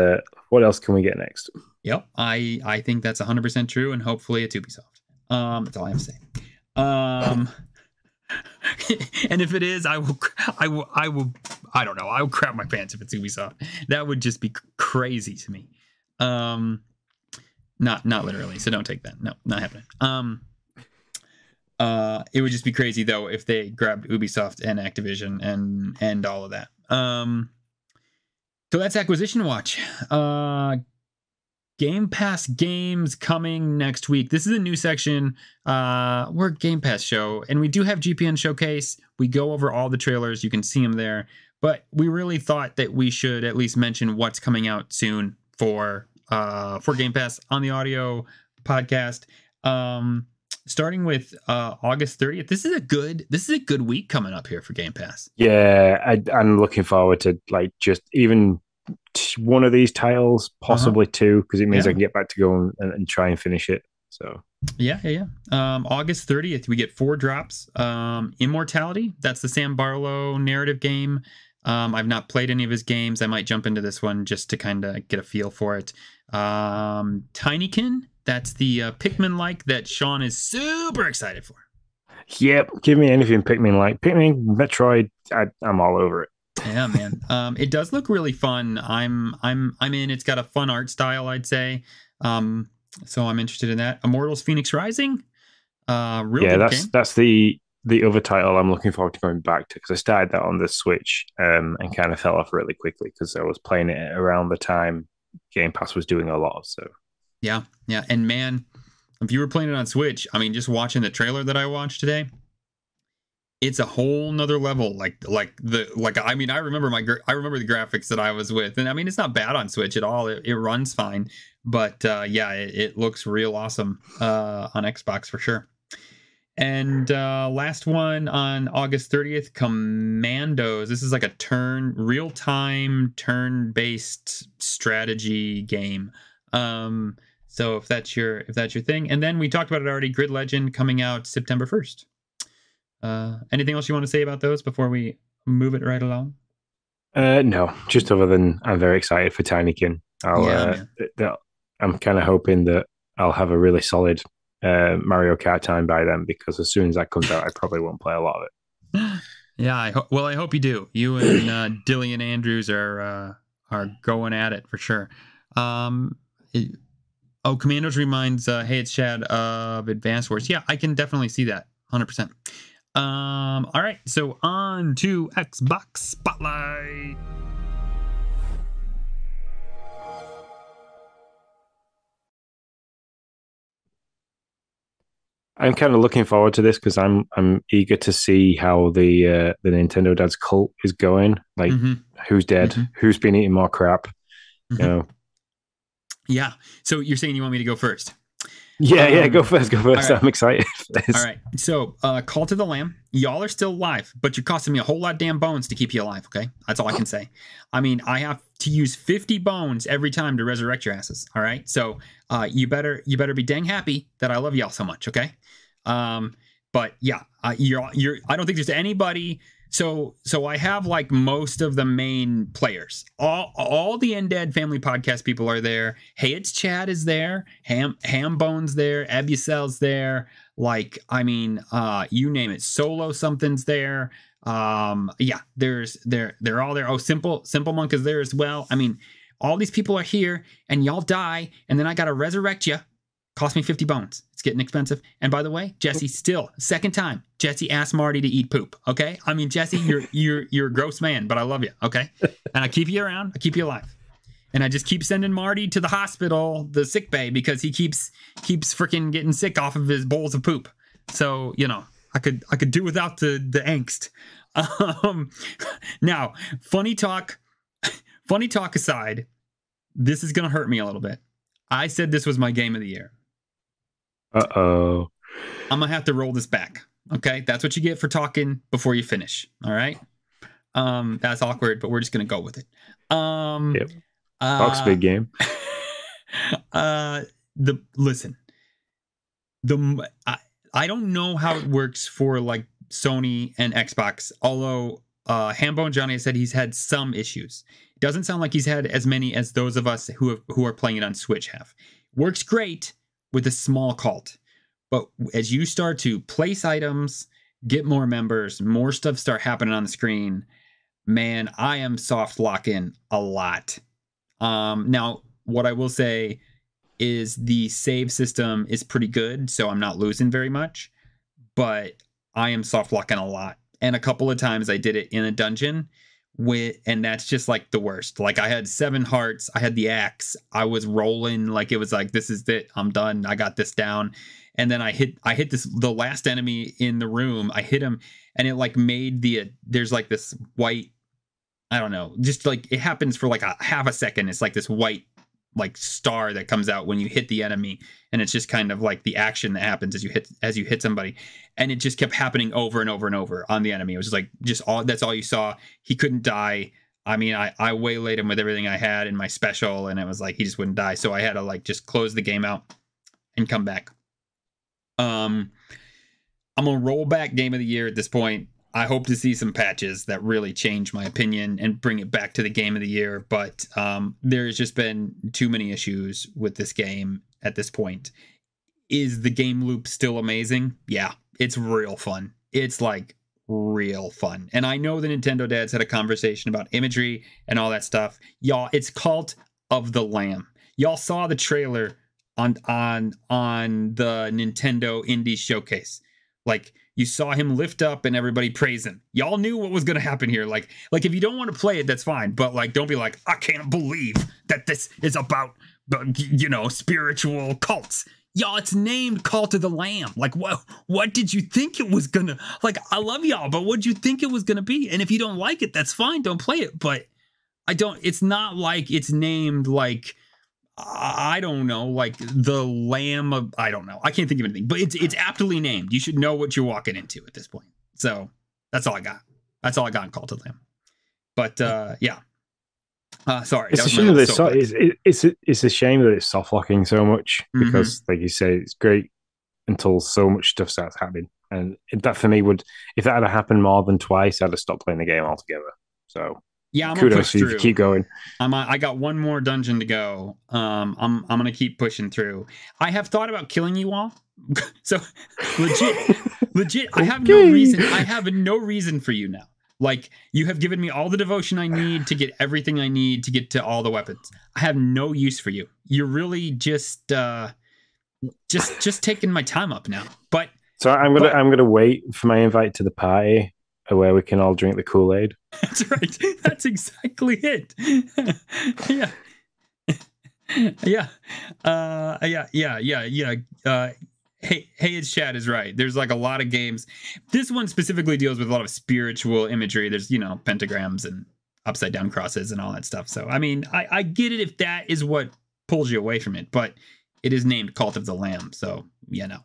what else can we get next? Yep, I think that's 100% true, and hopefully it's Ubisoft. That's all I have to say. And if it is, I will I don't know, I will crap my pants if it's Ubisoft. That would just be crazy to me. Not literally, so don't take that. No, not happening. It would just be crazy though if they grabbed Ubisoft and Activision and all of that. So that's Acquisition Watch. Gamepass Games coming next week. This is a new section. We're a Game Pass show, and we do have GPN Showcase. We go over all the trailers. You can see them there. But we really thought that we should at least mention what's coming out soon for Game Pass on the audio podcast. Starting with August 30th. This is a good week coming up here for Game Pass. Yeah, I'm looking forward to just even one of these titles, possibly two, because it means I can get back to go and try and finish it. So yeah. August 30th, we get 4 drops. Immortality, that's the Sam Barlow narrative game. I've not played any of his games. I might jump into this one just to kind of get a feel for it. Tinykin, that's the Pikmin-like that Sean is super excited for. Yep, give me anything Pikmin-like. Pikmin, Metroid, I'm all over it. Yeah, man. It does look really fun. I'm in. It's got a fun art style, I'd say. So I'm interested in that. Immortals: Phoenix Rising. That's the other title I'm looking forward to going back to, because I started that on the Switch and kind of fell off really quickly because I was playing it around the time Game Pass was doing a lot. So yeah, and man, if you were playing it on Switch, I mean, just watching the trailer that I watched today, it's a whole nother level. I remember the graphics that I was with, and I mean, it's not bad on Switch at all. It runs fine, but it looks real awesome on Xbox for sure. And last one on August 30th, Commandos. This is like a real-time turn-based strategy game. So if that's your thing. And then we talked about it already, Grid Legend coming out September 1st. Anything else you want to say about those before we move it right along? No, just other than I'm very excited for Tinykin. I'm kind of hoping that I'll have a really solid Mario Kart time by then, because as soon as that comes out, I probably won't play a lot of it. Yeah, I hope you do. You and Dillian Andrews are going at it for sure. Commandos reminds Hey It's Chad of Advance Wars. Yeah, I can definitely see that 100%. All right, so on to Xbox Spotlight. I'm kind of looking forward to this because I'm eager to see how the Nintendo Dad's cult is going. Like, who's dead? Who's been eating more crap? You know. Yeah. So you're saying you want me to go first? Yeah, go first. Right. I'm excited for this. All right. So, Call to the Lamb. Y'all are still alive, but you're costing me a whole lot of damn bones to keep you alive, okay? That's all I can say. I mean, I have to use 50 bones every time to resurrect your asses, all right? So, you better be dang happy that I love y'all so much, okay? But yeah, I don't think there's anybody. So I have like most of the main players. All the Undead Family Podcast people are there. Hey It's Chad is there. Hambone's there. Abusel's there. Like, I mean, you name it. Solo something's there. Yeah, they're all there. Oh, Simple Monk is there as well. I mean, all these people are here, and y'all die, and then I gotta resurrect you. Cost me 50 bones. It's getting expensive. And by the way, Jesse, still, second time, Jesse asked Marty to eat poop, okay? I mean, Jesse, you're a gross man, but I love you, okay? And I keep you around. I keep you alive. And I just keep sending Marty to the hospital, the sick bay, because he keeps freaking getting sick off of his bowls of poop. So, you know, I could do without the angst. Now, funny talk aside, this is going to hurt me a little bit. I said this was my game of the year. Uh-oh. I'm going to have to roll this back. Okay? That's what you get for talking before you finish. All right? That's awkward, but we're just going to go with it. Yep. Talk's big game. I don't know how it works for like Sony and Xbox, although Hambone Johnny has said he's had some issues. It doesn't sound like he's had as many as those of us who are playing it on Switch have. Works great with a small cult, but as you start to place items, get more members, more stuff start happening on the screen, man, I am soft locking a lot. Now, what I will say is the save system is pretty good, so I'm not losing very much, but I am soft locking a lot. And a couple of times I did it in a dungeon and that's just like the worst. Like, I had 7 hearts, I had the axe, I was rolling like it was like, this is it, I'm done, I got this down. And then I hit the last enemy in the room. I hit him, and it like made there's like this white, I don't know, just like it happens for like a half a second. It's like this white like star that comes out when you hit the enemy, and it's just kind of like the action that happens as you hit somebody, and it just kept happening over and over and over on the enemy. It was just that's all you saw. He couldn't die. I mean, I waylaid him with everything I had in my special, and it was like he just wouldn't die. So I had to like just close the game out and come back. I'm gonna roll back game of the year at this point. I hope to see some patches that really change my opinion and bring it back to the game of the year. But there's just been too many issues with this game at this point. Is the game loop still amazing? Yeah, it's real fun. It's like real fun. And I know the Nintendo dads had a conversation about imagery and all that stuff. Y'all, it's Cult of the Lamb. Y'all saw the trailer on the Nintendo Indie Showcase. Like, you saw him lift up and everybody praise him. Y'all knew what was going to happen here. Like if you don't want to play it, that's fine. But like, don't be like, I can't believe that this is about, you know, spiritual cults. Y'all, it's named Cult of the Lamb. Like, what did you think it was going to, like, I love y'all, but what did you think it was going to be? And if you don't like it, that's fine. Don't play it. But it's not like it's named like, I don't know, like the Lamb of, I don't know. I can't think of anything, but it's aptly named. You should know what you're walking into at this point. So that's all I got. That's all I got in Call to the Lamb. But yeah. Sorry. It's a shame that it's a shame that it's soft locking so much because, like you say, it's great until so much stuff starts happening. And that for me would, if that had happened more than twice, I'd have stopped playing the game altogether. So yeah, I'm kudos to you to keep going. I got one more dungeon to go. I'm gonna keep pushing through. I have thought about killing you all. So legit. I have no reason. I have no reason for you now. Like, you have given me all the devotion I need to get everything I need to get to all the weapons. I have no use for you. You're really just taking my time up now. But so I'm gonna wait for my invite to the party where we can all drink the Kool-Aid. That's right. That's exactly it. Yeah. Yeah. Hey, his chat is right. There's like a lot of games. This one specifically deals with a lot of spiritual imagery. There's, pentagrams and upside down crosses and all that stuff. So, I mean, I get it if that is what pulls you away from it, but it is named Cult of the Lamb. So, yeah,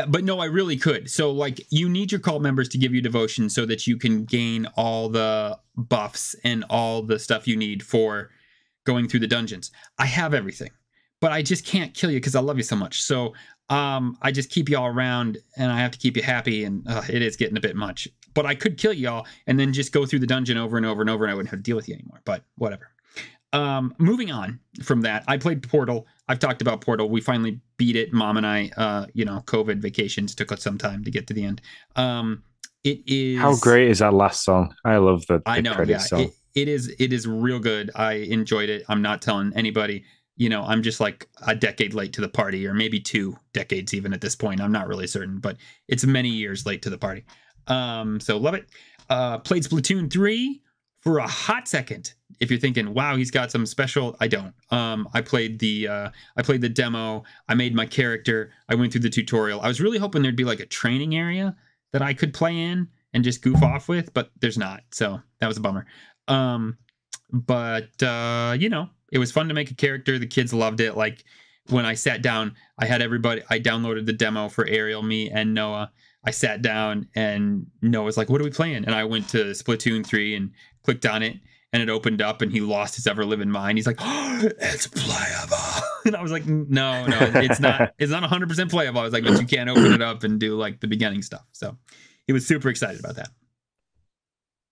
but no, I really could. So, like, you need your cult members to give you devotion so that you can gain all the buffs and all the stuff you need for going through the dungeons. I have everything. But I just can't kill you because I love you so much. So I just keep y'all around and I have to keep you happy. And it is getting a bit much. But I could kill y'all and then just go through the dungeon over and over and over and I wouldn't have to deal with you anymore. But whatever. Moving on from that, I played Portal. I've talked about Portal. We finally beat it. Mom and I, COVID vacations took us some time to get to the end. It is... How great is that last song? I love the credit song. It is real good. I enjoyed it. I'm not telling anybody. I'm just like a decade late to the party, or maybe 2 decades even at this point. I'm not really certain, but it's many years late to the party. So love it. Played Splatoon 3 for a hot second. If you're thinking, wow, he's got some special, I don't. I played the demo. I made my character. I went through the tutorial. I was really hoping there'd be like a training area that I could play in and just goof off with, but there's not. So that was a bummer. It was fun to make a character. The kids loved it. Like, when I sat down, I downloaded the demo for Ariel, me, and Noah. I sat down and Noah's like, what are we playing? And I went to Splatoon 3 and clicked on it and it opened up and he lost his ever-living mind. He's like, oh, it's playable. And I was like, no, it's not 100% playable. I was like, but you can't open it up and do like the beginning stuff. So he was super excited about that.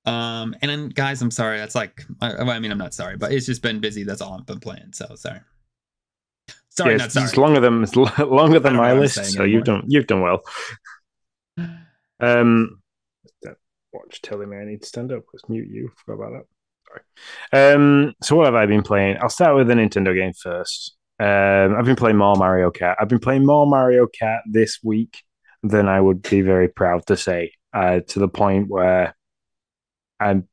And then, guys, I'm sorry. That's like, I'm not sorry, but it's just been busy. That's all I've been playing. So sorry. Sorry, not sorry. It's longer than my list. So you've done well. Watch telling me I need to stand up. Let's mute you. Forgot about that. Sorry. So what have I been playing? I'll start with a Nintendo game first. I've been playing more Mario Kart. I've been playing more Mario Kart this week than I would be very proud to say. To the point where I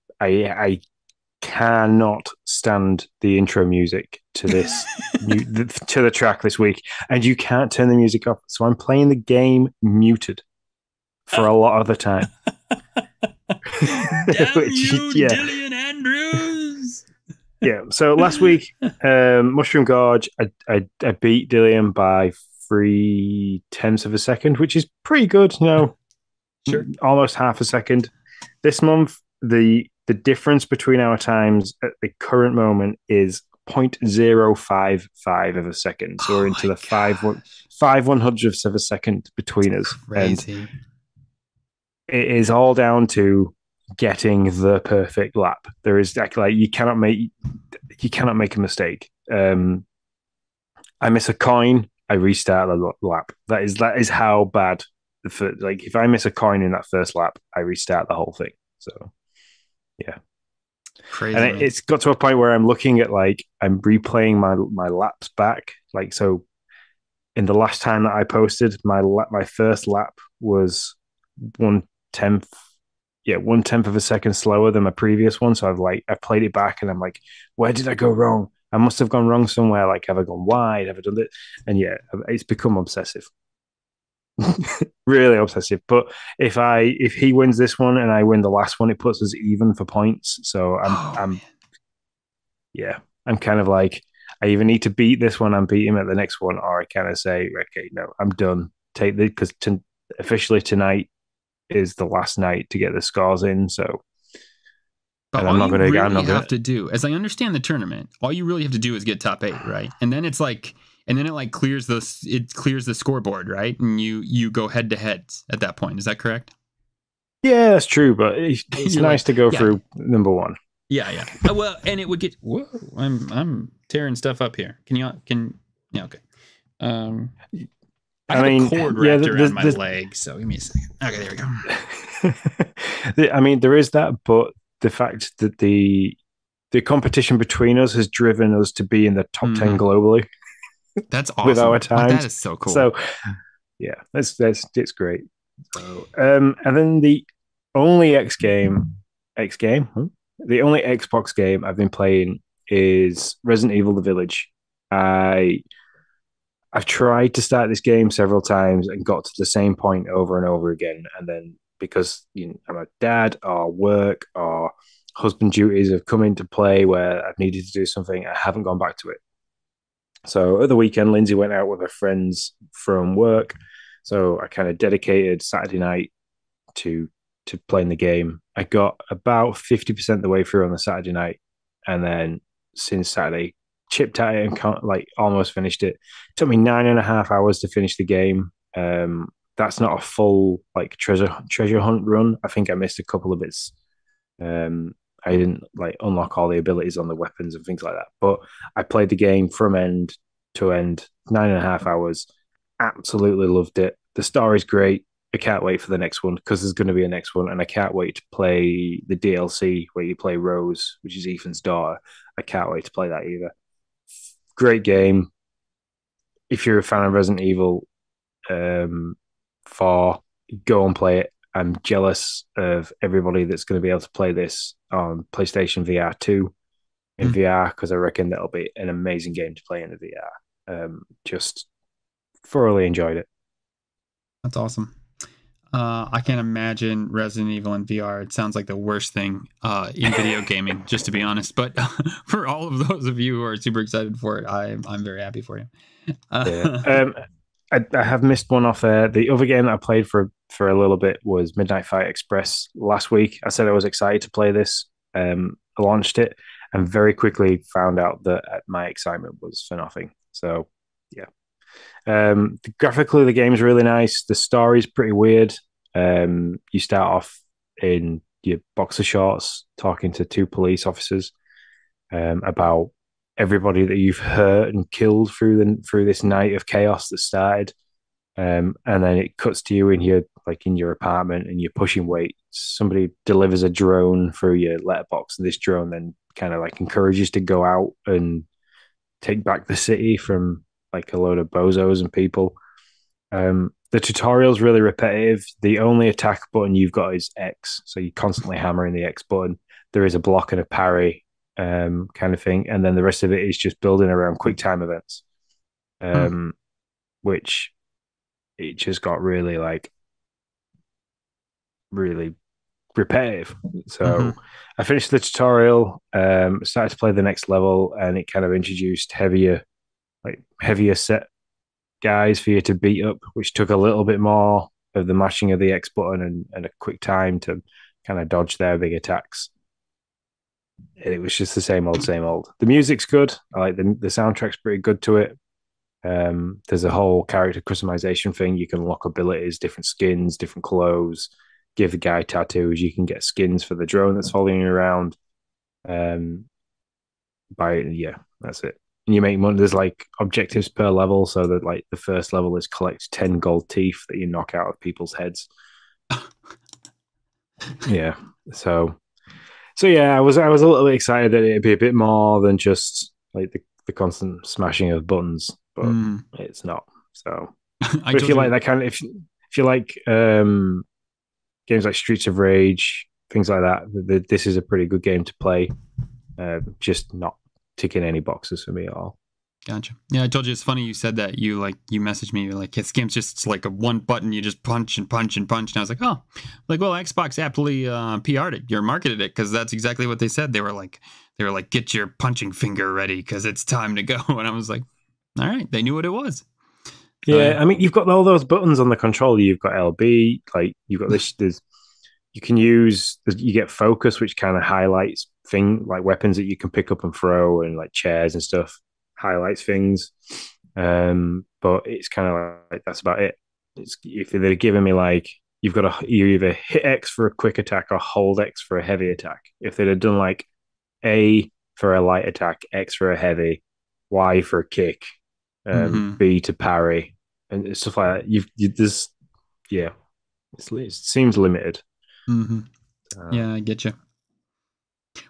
cannot stand the intro music to this to the track this week, and you can't turn the music off. So I'm playing the game muted for a lot of the time. Damn you, Dillian Andrews! Yeah. So last week, Mushroom Gorge, I beat Dillian by 0.3 of a second, which is pretty good. Sure, almost half a second. This month, the difference between our times at the current moment is 0.055 of a second. So we're into the 5/100ths of a second between us. Crazy. And it is all down to getting the perfect lap. There is like you cannot make a mistake. I miss a coin, I restart the lap. That is how bad. If I miss a coin in that first lap, I restart the whole thing. So yeah, crazy. And it's got to a point where I'm looking at I'm replaying my laps back. So in the last time that I posted, my first lap was 1/10 of a second slower than my previous one. So I've played it back and I'm like, where did I go wrong? I must have gone wrong somewhere. Have I gone wide? Have I done it? And yeah, it's become obsessive. Really obsessive. But if he wins this one and I win the last one, it puts us even for points. So yeah, I'm kind of like, I either need to beat this one and beat him at the next one, or I kind of say, okay, no, I'm done. Take the because officially tonight is the last night to get the scores in. So, But and all I'm not you going to. I'm really not going have to do, as I understand the tournament, all you really have to do is get top 8, right? And then it's like, and then it like clears the scoreboard, right? And you go head to heads at that point. Is that correct? Yeah, that's true, but it's You're nice like, to go yeah, through number one. yeah. Well, and it would get. Whoa, I'm tearing stuff up here. Yeah, okay. I have a cord wrapped around my leg, so give me a second. Okay, there we go. I mean, there is that, but the fact that the competition between us has driven us to be in the top 10 globally. That's awesome. With our times. That is so cool. So, yeah, it's great. So, and then the only the only Xbox game I've been playing is Resident Evil: The Village. I've tried to start this game several times and got to the same point over and over again, and then because I'm a dad or work or husband duties have come into play where I've needed to do something, I haven't gone back to it. So at the weekend, Lindsay went out with her friends from work, so I kind of dedicated Saturday night to playing the game. I got about 50% the way through on the Saturday night, and then since Saturday, chipped at it and like almost finished it. It took me 9.5 hours to finish the game. That's not a full like treasure hunt run. I think I missed a couple of bits. I didn't like unlock all the abilities on the weapons and things like that. But I played the game from end to end, 9.5 hours. Absolutely loved it. The story's great. I can't wait for the next one because there's going to be a next one, and I can't wait to play the DLC where you play Rose, which is Ethan's daughter. I can't wait to play that either. Great game. If you're a fan of Resident Evil 4, go and play it. I'm jealous of everybody that's going to be able to play this on PlayStation VR 2 in VR because I reckon that'll be an amazing game to play in the VR. Just thoroughly enjoyed it. That's awesome. I can't imagine Resident Evil in VR. It sounds like the worst thing in video gaming, just to be honest. But for all of those of you who are super excited for it, I'm very happy for you. Yeah. I have missed one off there. The other game that I played for a little bit was Midnight Fight Express last week. I said I was excited to play this. I launched it and very quickly found out that my excitement was for nothing. So, yeah. Graphically, the game's really nice. The story's pretty weird. You start off in your boxer shorts talking to 2 police officers about everybody that you've hurt and killed through this night of chaos that started. And then it cuts to you in your apartment and you're pushing weight. Somebody delivers a drone through your letterbox, and this drone then kind of like encourages to go out and take back the city from like a load of bozos and people. The tutorial's really repetitive. The only attack button you've got is X, so you're constantly hammering the X button. There is a block and a parry kind of thing, and then the rest of it is just building around quick time events, which it just got really repetitive. So I finished the tutorial, started to play the next level, and it kind of introduced heavier set guys for you to beat up, which took a little bit more of the mashing of the X button and a quick time to kind of dodge their big attacks. And it was just the same old. The music's good. I like the soundtrack's pretty good to it. There's a whole character customization thing. You can lock abilities, different skins, different clothes, give the guy tattoos. You can get skins for the drone that's following you around. That's it. And you make money. There's like objectives per level, so that like the first level is collect 10 gold teeth that you knock out of people's heads. Yeah. So yeah, I was a little bit excited that it'd be a bit more than just like the constant smashing of buttons, but it's not. So but if you like that kind of if you like games like Streets of Rage, things like that, this is a pretty good game to play. Just not ticking any boxes for me at all. Gotcha. Yeah, I told you it's funny you said that. You messaged me, you're like, this game's just like a one button, you just punch and punch and punch. And I was like, oh, like, well, Xbox aptly PR'd it, or marketed it, because that's exactly what they said. They were like, they were like, get your punching finger ready because it's time to go. And I was like, all right, they knew what it was. Yeah, I mean, you've got all those buttons on the controller. You've got LB, like you've got this. You can use, you get focus, which kind of highlights like weapons that you can pick up and throw, and like chairs and stuff, highlights things. But it's kind of like that's about it. If they're giving me like you either hit X for a quick attack or hold X for a heavy attack. If they'd have done like A for a light attack, X for a heavy, Y for a kick, B to parry, and stuff like that. It seems limited. Yeah, I get you.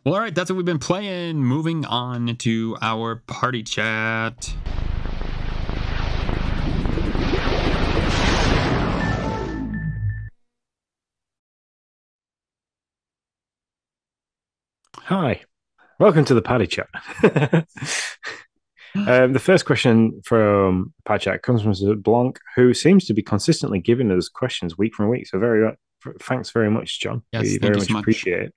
Well, all right, that's what we've been playing. Moving on to our party chat. Hi, welcome to the party chat. The first question from Party Chat comes from Blanc, who seems to be consistently giving us questions week from week. So thanks very much, John. Yes, we very much appreciate it.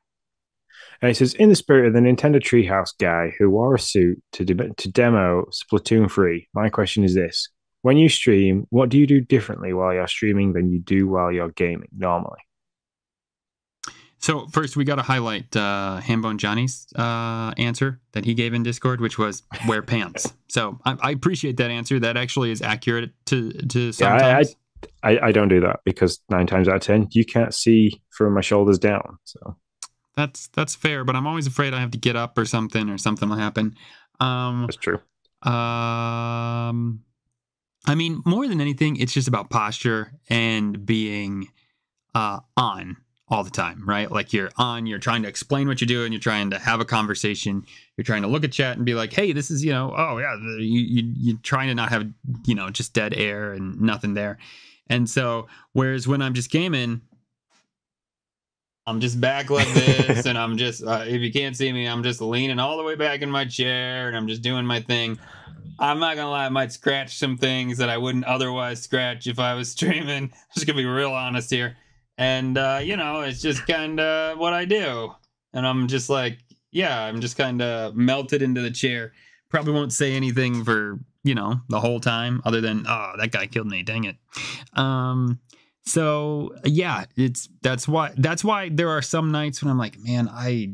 And he says, in the spirit of the Nintendo Treehouse guy who wore a suit to demo Splatoon 3, my question is this. When you stream, what do you do differently while you're streaming than you do while you're gaming normally? So first, we got to highlight Hambone Johnny's answer that he gave in Discord, which was wear pants. So I appreciate that answer. That actually is accurate to sometimes. Yeah, I don't do that because 9 times out of 10, you can't see from my shoulders down. So that's fair, but I'm always afraid I have to get up or something will happen. That's true. I mean, more than anything, it's just about posture and being on all the time, right? Like you're trying to explain what you're doing, you're trying to have a conversation, you're trying to look at chat and be like, hey, this is, oh yeah, you're trying to not have, just dead air and nothing there. And so, whereas when I'm just gaming, I'm just back like this, and I'm just, if you can't see me, I'm just leaning all the way back in my chair, and I'm just doing my thing. I'm not gonna lie, I might scratch some things that I wouldn't otherwise scratch if I was streaming. I'm just gonna be real honest here. And, it's just kind of what I do. And I'm just like, yeah, I'm just kind of melted into the chair. Probably won't say anything for, the whole time other than, oh, that guy killed me. Dang it. So, yeah, that's why there are some nights when I'm like, man, I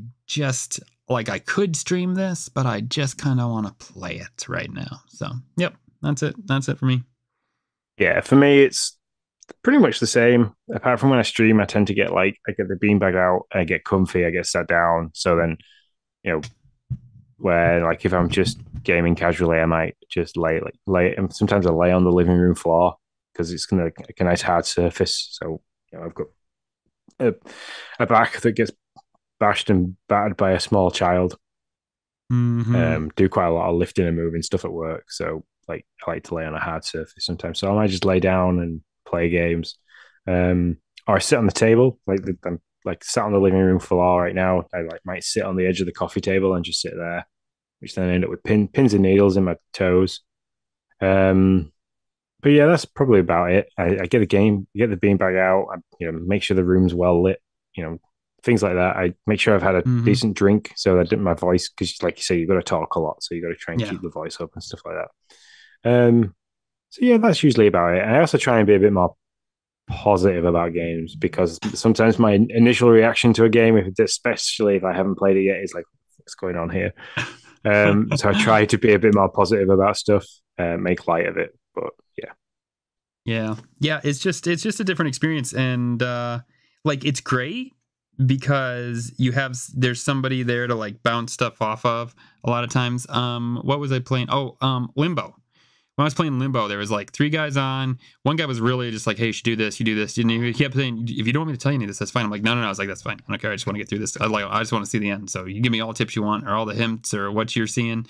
could stream this, but I just kind of want to play it right now. So, yep, that's it. That's it for me. Yeah, for me, it's pretty much the same. Apart from when I stream, I tend to get I get the beanbag out, I get comfy, I get sat down. So then, where if I'm just gaming casually, I might just lay, and sometimes I lay on the living room floor because it's a nice hard surface. So I've got a back that gets bashed and battered by a small child. Do quite a lot of lifting and moving stuff at work. So I like to lay on a hard surface sometimes. So I might just lay down and play games, or I sit on the table. I'm sat on the living room floor right now. I might sit on the edge of the coffee table and just sit there, which then I end up with pins and needles in my toes. But yeah, that's probably about it. I get the beanbag out. Make sure the room's well lit. Things like that. I make sure I've had a decent drink so that my voice, because like you say, you've got to talk a lot, so you got to try and keep the voice up and stuff like that. So yeah, that's usually about it. And I also try and be a bit more positive about games because sometimes my initial reaction to a game, especially if I haven't played it yet, is like, what's going on here? So I try to be a bit more positive about stuff, make light of it. But yeah, it's just a different experience, and it's great because there's somebody there to bounce stuff off of a lot of times. What was I playing? Limbo. When I was playing Limbo, there was 3 guys on. One guy was really just like, hey, you should do this, you do this. And he kept saying, if you don't want me to tell you any of this, that's fine. I'm like, no. I was like, that's fine. I don't care. I just want to get through this. I just want to see the end. So you give me all the tips you want or all the hints or what you're seeing.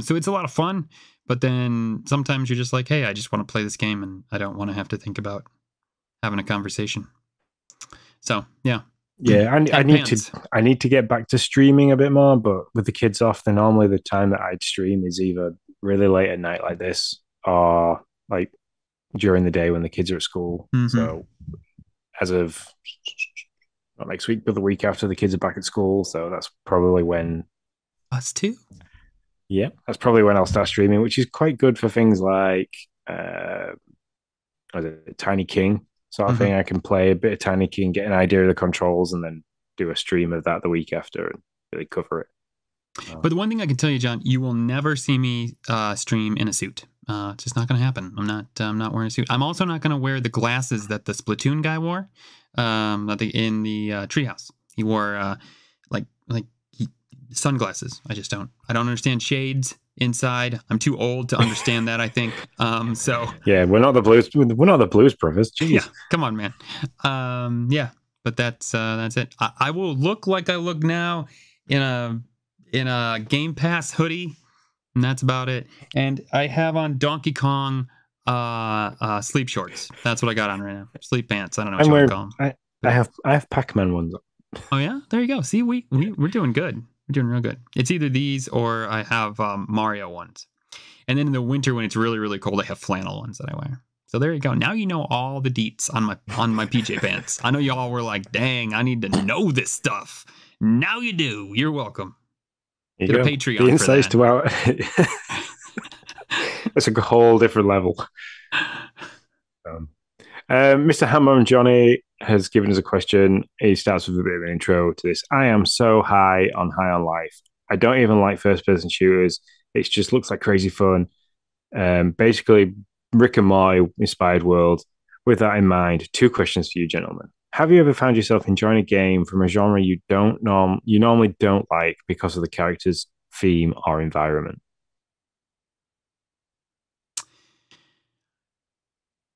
So it's a lot of fun. But then sometimes you're just like, hey, I just want to play this game and I don't want to have to think about having a conversation. So, yeah. Yeah, I need to get back to streaming a bit more, but with the kids off, then normally the time that I'd stream is either really late at night like this or during the day when the kids are at school. So as of not next week, but the week after, the kids are back at school. So that's probably when Us too. Yeah, that's probably when I'll start streaming, which is quite good for things like what is it, Tiny King sort of thing. I can play a bit of Tiny King, get an idea of the controls, and then do a stream of that the week after and really cover it. But the one thing I can tell you, John, you will never see me stream in a suit. It's just not going to happen. I'm not wearing a suit. I'm also not going to wear the glasses that the Splatoon guy wore. In the treehouse, he wore sunglasses. I just don't. I don't understand shades inside. I'm too old to understand that. I think. So yeah, we're not the blues. We're not the Blues Brothers. Jeez. Yeah, come on, man. Yeah, but that's it. I will look like I look now in a Game Pass hoodie, and that's about it. And I have on Donkey Kong sleep shorts. That's what I got on right now. Sleep pants. I don't know what you want to call them. I have Pac-Man ones. Oh yeah, there you go. See, we're doing good. We're doing real good. It's either these or I have Mario ones. And then in the winter when it's really, really cold, I have flannel ones that I wear. So there you go. Now you know all the deets on my PJ pants. I know y'all were like, dang, I need to know this stuff. Now you do. You're welcome. Get a Patreon the insights for that. To our that's a whole different level. Mr. Hammer and Johnny has given us a question. He starts with a bit of an intro to this. I am so high on life. I don't even like first-person shooters. It just looks like crazy fun. Basically, Rick and Morty inspired world. With that in mind, 2 questions for you, gentlemen. Have you ever found yourself enjoying a game from a genre you normally don't like because of the character's theme or environment?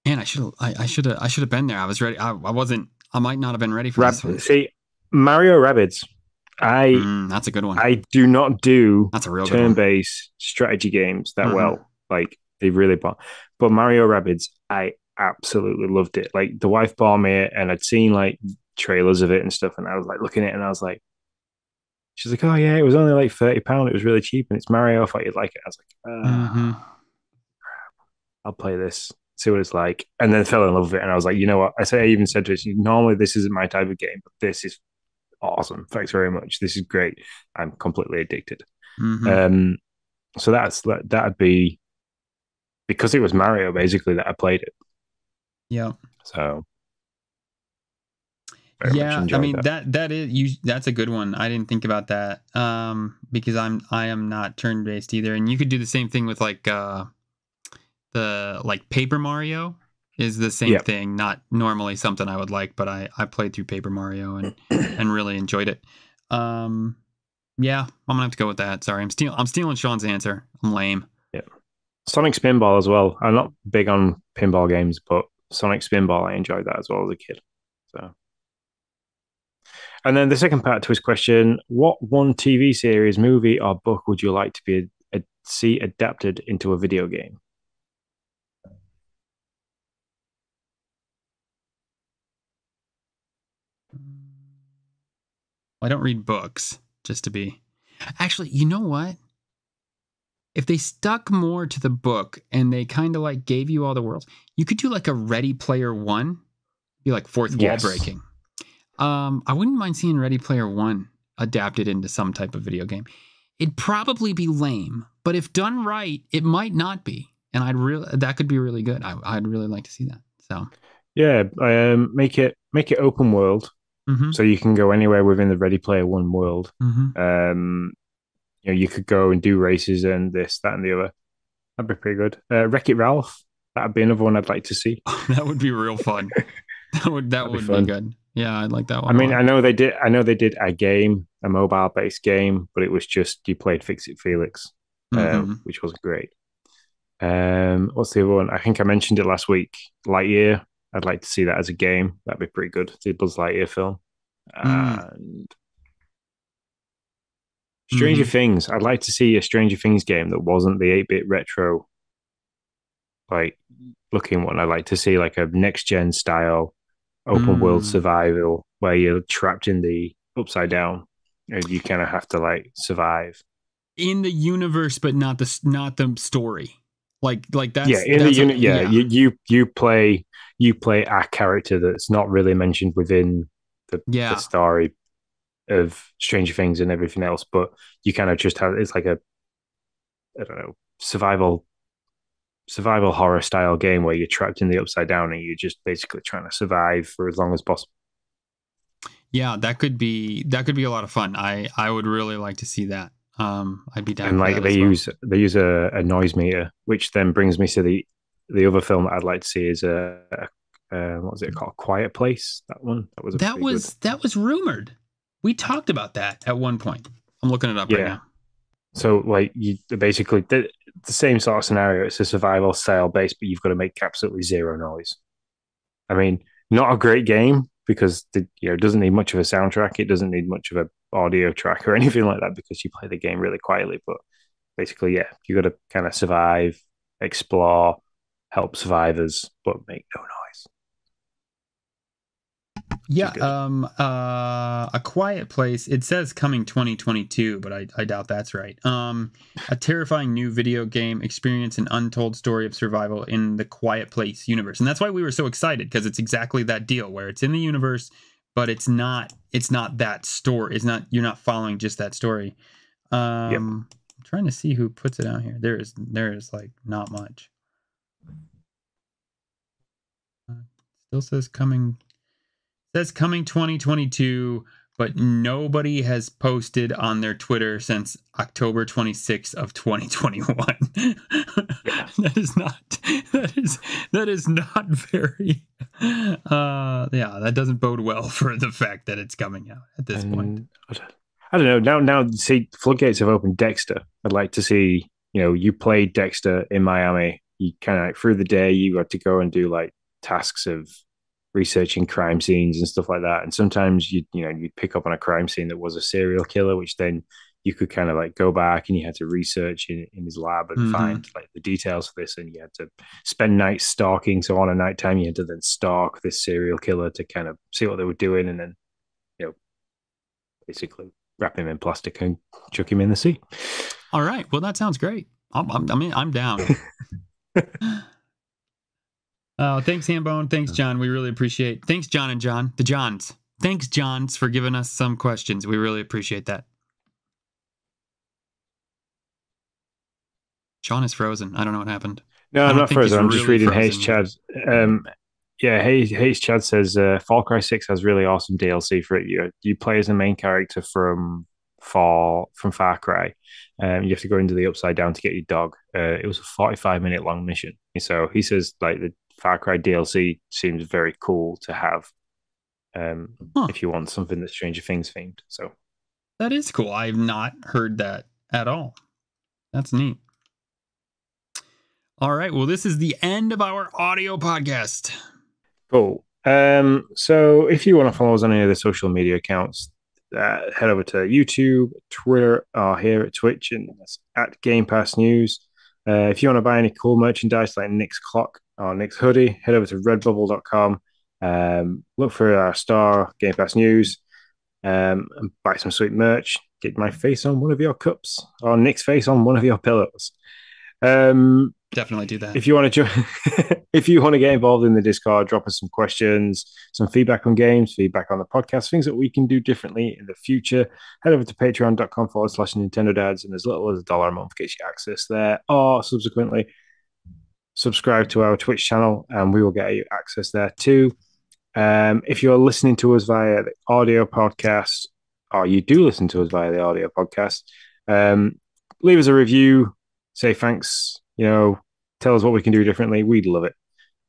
Man, I should have been there. I was ready. I might not have been ready for this one. See, Mario Rabbids. That's a good one. I do not do that's a real turn-based strategy games that well. Like they really bought. But Mario Rabbids, I absolutely loved it. Like the wife bought me it, and I'd seen like trailers of it and stuff, and I was like looking at it, and I was like, she's like, oh yeah, it was only like £30. It was really cheap, and it's Mario. I thought you'd like it. I was like, I'll play this, see what it's like, and then fell in love with it. And I was like, you know what? I even said to her, normally this isn't my type of game, but this is awesome. Thanks very much. This is great. I'm completely addicted. So that'd be because it was Mario basically that I played it. Yeah. So yeah, I mean that's a good one. I didn't think about that because I am not turn based either, and you could do the same thing with like the like Paper Mario is the same thing. Not normally something I would like, but I played through Paper Mario and really enjoyed it. Yeah, I'm gonna have to go with that. Sorry, I'm stealing Sean's answer. I'm lame. Yeah, Sonic Spinball as well. I'm not big on pinball games, but Sonic Spinball I enjoyed that as well as a kid. So, and then the second part to his question: what one TV series, movie, or book would you like to see adapted into a video game? I don't read books, just to be. Actually, you know what? If they stuck more to the book and they kind of like gave you all the worlds, you could do like a Ready Player One, be like fourth wall breaking. I wouldn't mind seeing Ready Player One adapted into some type of video game. It'd probably be lame, but if done right, it might not be, and that could be really good. I'd really like to see that. So yeah, make it open world. So you can go anywhere within the Ready Player One world. You could go and do races and this, that, and the other. That'd be pretty good. Wreck-It Ralph. That'd be another one I'd like to see. That would be real fun. that would be good. Yeah, I'd like that one. I mean, I know they did a mobile-based game, but it was just you played Fix It Felix, which wasn't great. What's the other one? I think I mentioned it last week. Lightyear. I'd like to see that as a game. That'd be pretty good. The Buzz Lightyear film. And Stranger Things. I'd like to see a Stranger Things game that wasn't the 8-bit retro, like looking one. I'd like to see like a next-gen style open world survival where you're trapped in the upside down and you kind of have to like survive in the universe, but not the story. Like that's you play a character that's not really mentioned within the story, of Stranger Things and everything else, but you kind of just have it's like a I don't know survival horror style game where you're trapped in the upside down and you're just basically trying to survive for as long as possible. Yeah, that could be a lot of fun. I would really like to see that. I'd be down And for like that as well. they use a noise meter, which then brings me to the other film that I'd like to see is what was it called? Quiet Place. That one that was a That pretty good. was that was rumored. We talked about that at one point. I'm looking it up right Yeah. now. So like you basically the same sort of scenario. It's a survival style base, but you've got to make absolutely zero noise. I mean, not a great game because it doesn't need much of a soundtrack. It doesn't need much of a audio track or anything like that because you play the game really quietly. But basically, yeah, you got to kind of survive, explore, help survivors, but make no noise. Yeah, A Quiet Place. It says coming 2022, but I doubt that's right. A terrifying new video game experience, an untold story of survival in the Quiet Place universe, and that's why we were so excited because it's exactly that deal where it's in the universe, but it's not that story. It's not you're not following just that story. Yep. I'm trying to see who puts it out here. There is like not much. Still says coming. Says coming 2022, but nobody has posted on their Twitter since October 26th of 2021. Yeah. that is not very yeah, that doesn't bode well for the fact that it's coming out at this point. I don't know. Now, see, floodgates have opened Dexter. I'd like to see, you played Dexter in Miami. You kind of like, through the day, you had to go and do like tasks of researching crime scenes and stuff like that. And sometimes you'd pick up on a crime scene that was a serial killer, which then you could kind of like go back and you had to research in his lab and find like the details of this, and you had to spend nights stalking. So on a nighttime, you had to then stalk this serial killer to kind of see what they were doing, and then basically wrap him in plastic and chuck him in the sea. All right. Well, that sounds great. I'm down. Oh, thanks, Hambone. Thanks, John. We really appreciate. Thanks, John and John, the Johns. Thanks, Johns, for giving us some questions. We really appreciate that. Sean is frozen. I don't know what happened. No, I'm not frozen. I'm just reading Hayes Chad. Yeah, Hayes Chad says Far Cry 6 has really awesome DLC for it. You play as the main character from Far Cry. You have to go into the upside down to get your dog. It was a 45-minute long mission. So he says like the Far Cry DLC seems very cool to have if you want something that's Stranger Things themed. So that is cool. I've not heard that at all. That's neat. All right. Well, this is the end of our audio podcast. Cool. So if you want to follow us on any of the social media accounts, head over to YouTube, Twitter, or here at Twitch, and that's at Gamepass News. If you want to buy any cool merchandise like Nick's clock or Nick's hoodie, head over to redbubble.com. Look for our store, Gamepass News, and buy some sweet merch. Get my face on one of your cups or Nick's face on one of your pillows. Definitely do that. If you want to join, if you want to get involved in the Discord, drop us some questions, some feedback on games, feedback on the podcast, things that we can do differently in the future. Head over to patreon.com/Nintendo Dads, and as little as $1 a month gets you access there. Or subsequently, subscribe to our Twitch channel, and we will get you access there too. If you're listening to us via the audio podcast, or you do listen to us via the audio podcast, leave us a review. Say thanks, tell us what we can do differently. We'd love it.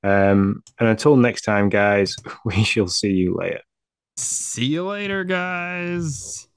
And until next time, guys, we shall see you later. See you later, guys.